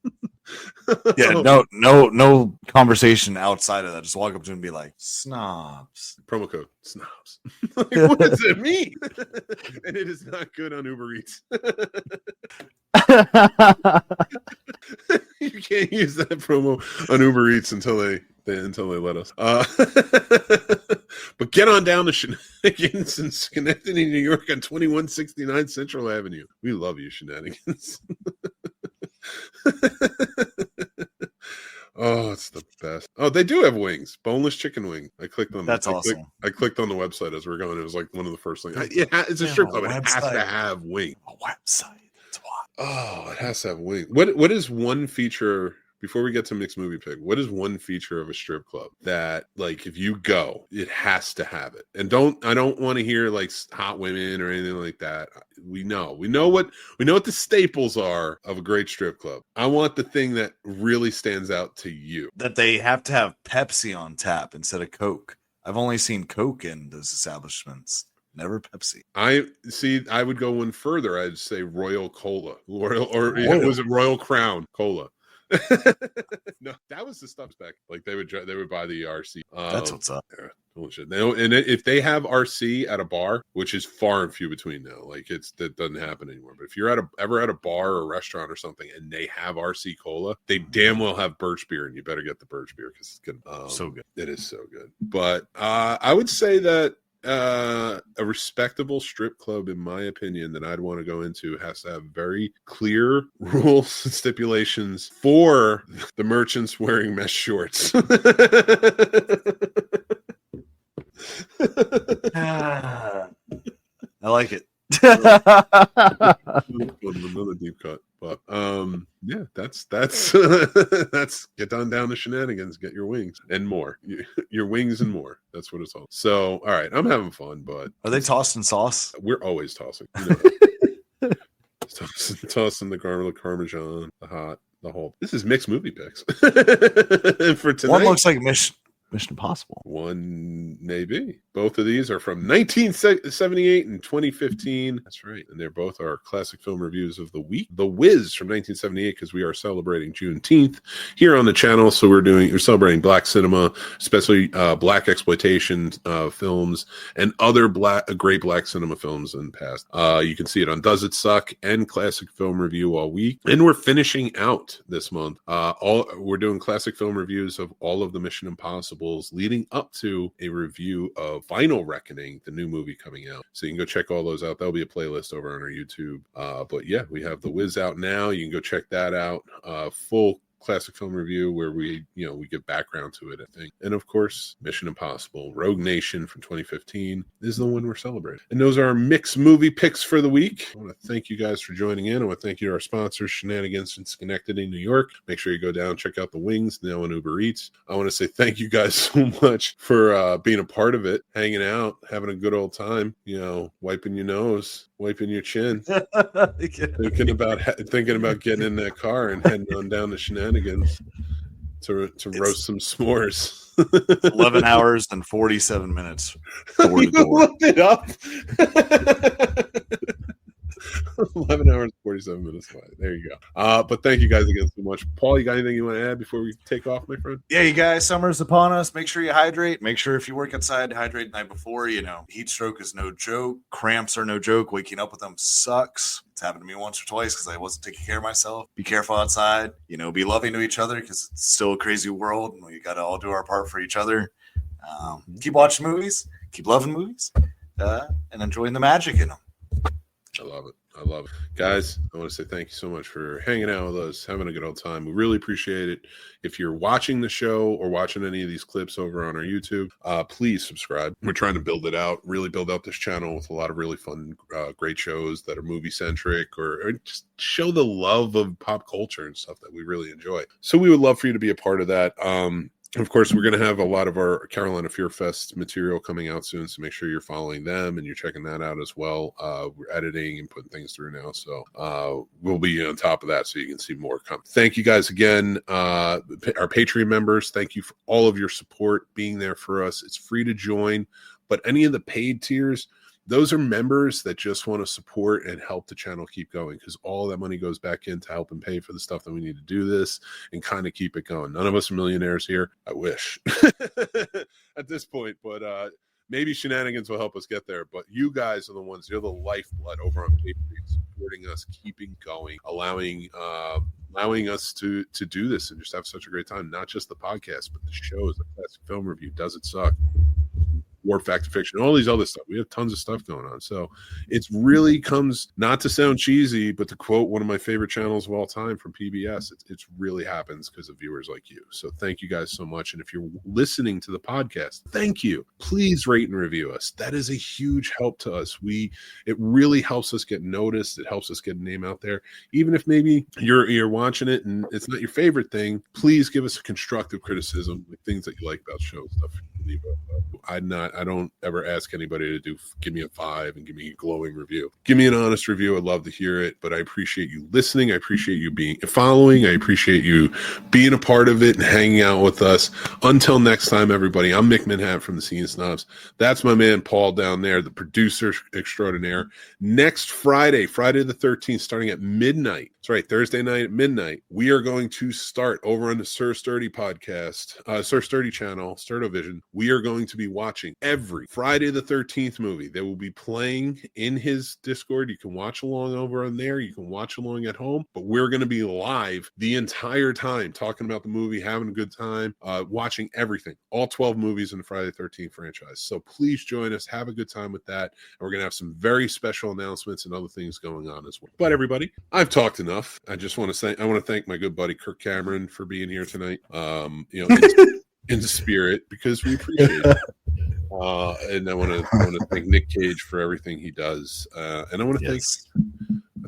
Yeah, no conversation outside of that. Just walk up to him and be like, snobs. Promo code snobs. Like, what does it mean? And it is not good on Uber Eats. You can't use that promo on Uber Eats until they let us. But get on down to Shenanigans in Schenectady, New York on 2169 Central Avenue. We love you, Shenanigans. Oh, it's the best. Oh, they do have wings. Boneless chicken wing. I clicked on That's awesome. I clicked on the website as we were going. It was like one of the first things. It's a strip club. It has to have wings. A website. That's why. Oh, it has to have wings. What is one feature before we get to mixed movie pick, what is one feature of a strip club that, like, if you go, it has to have it? And I don't want to hear like hot women or anything like that. We know what the staples are of a great strip club. I want the thing that really stands out to you. That they have to have Pepsi on tap instead of Coke. I've only seen Coke in those establishments. Never Pepsi. I would go one further. I'd say Royal Cola. Was it Royal Crown Cola? No, that was the stuff back. Like they would buy the RC. That's what's up. Yeah, bullshit. And if they have RC at a bar, which is far and few between now, like that doesn't happen anymore. But if you're ever at a bar or a restaurant or something and they have RC Cola, they damn well have birch beer, and you better get the birch beer because it's good. So good. It is so good. But I would say that a respectable strip club, in my opinion, that I'd want to go into has to have very clear rules and stipulations for the merchants wearing mesh shorts. I like it. Another deep cut. But yeah, that's get down the shenanigans, get your wings and more. Your wings and more. That's what it's all. So all right, I'm having fun, but are they tossed in sauce? We're always tossing. Tossing the garlic parmesan, the hot, the whole. This is mixed movie picks. For tonight. One looks like Mission Impossible. One maybe. Both of these are from 1978 and 2015. That's right. And they're both our classic film reviews of the week. The Wiz from 1978, because we are celebrating Juneteenth here on the channel. So we're celebrating black cinema, especially black exploitation films and other great black cinema films in the past. You can see it on Does It Suck and Classic Film Review all week. And we're finishing out this month. We're doing classic film reviews of all of the Mission Impossibles leading up to a review of Final Reckoning, the new movie coming out. So you can go check all those out. There'll be a playlist over on our YouTube. But yeah, we have The Wiz out now. You can go check that out. Full classic film review where we give background to it, I think. And of course, Mission Impossible Rogue Nation from 2015 is the one we're celebrating. And those are our mixed movie picks for the week. I want to thank you guys for joining in. I want to thank you to our sponsors, Shenanigans in Schenectady, New York. Make sure you go down, check out the wings now on Uber Eats. I want to say thank you guys so much for being a part of it, hanging out, having a good old time, wiping your nose, wiping your chin, thinking about getting in that car and heading on down to Shenanigans to roast some s'mores. 11 hours and 47 minutes. Door to door. Looked it up. 11 hours, 47 minutes away. There you go. But thank you guys again so much. Paul, you got anything you want to add before we take off, my friend? Yeah, you guys, summer's upon us. Make sure you hydrate. Make sure if you work outside, hydrate the night before. Heat stroke is no joke. Cramps are no joke. Waking up with them sucks. It's happened to me once or twice because I wasn't taking care of myself. Be careful outside. Be loving to each other because it's still a crazy world and we got to all do our part for each other. Keep watching movies. Keep loving movies. And enjoying the magic in them. I love it. Guys, I want to say thank you so much for hanging out with us, having a good old time. We really appreciate it. If you're watching the show or watching any of these clips over on our YouTube, please subscribe. We're trying to build it out, really build out this channel with a lot of really fun, great shows that are movie-centric or just show the love of pop culture and stuff that we really enjoy. So we would love for you to be a part of that. Of course, we're going to have a lot of our Carolina Fear Fest material coming out soon, so make sure you're following them and you're checking that out as well. We're editing and putting things through now, so we'll be on top of that so you can see more come. Thank you guys again. Our Patreon members, thank you for all of your support, being there for us. It's free to join, but any of the paid tiers, those are members that just want to support and help the channel keep going because all that money goes back in to help and pay for the stuff that we need to do this and kind of keep it going. None of us are millionaires here. I wish at this point, but maybe Shenanigans will help us get there. But you guys are the ones, you're the lifeblood over on Patreon, supporting us, keeping going, allowing us to do this and just have such a great time. Not just the podcast, but the shows, the classic film review, Does It Suck? War Factor Fiction, all these other stuff. We have tons of stuff going on. So it really comes, not to sound cheesy, but to quote one of my favorite channels of all time from PBS, it really happens because of viewers like you. So thank you guys so much. And if you're listening to the podcast, thank you. Please rate and review us. That is a huge help to us. It really helps us get noticed. It helps us get a name out there. Even if maybe you're watching it and it's not your favorite thing, please give us a constructive criticism, like things that you like about shows, stuff. I don't ever ask anybody to give me a 5 and give me a glowing review. Give me an honest review. I'd love to hear it, but I appreciate you listening. I appreciate you following. I appreciate you being a part of it and hanging out with us. Until next time, everybody, I'm Mick Manhattan from the Scene Snobs. That's my man Paul down there, the producer extraordinaire. Next Friday the 13th, starting at midnight. That's right, Thursday night at midnight. We are going to start over on the Sir Sturdy podcast, Sir Sturdy channel, Sturdovision. We are going to be watching every Friday the 13th movie. They will be playing in his Discord. You can watch along over on there. You can watch along at home, but we're going to be live the entire time talking about the movie, having a good time, watching everything, all 12 movies in the Friday the 13th franchise. So please join us. Have a good time with that. And we're going to have some very special announcements and other things going on as well. But everybody, I've talked enough. I just want to thank my good buddy Kirk Cameron for being here tonight. In the spirit, because we appreciate it. And I want to thank Nick Cage for everything he does. And I want to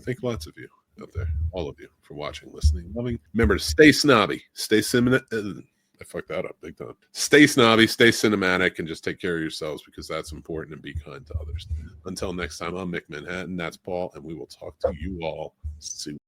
thank lots of you out there, all of you, for watching, listening, loving. Remember to stay snobby, I fucked that up big time. Stay snobby, stay cinematic, and just take care of yourselves, because that's important, and be kind to others. Until next time, I'm Mick Manhattan. That's Paul, and we will talk to you all soon.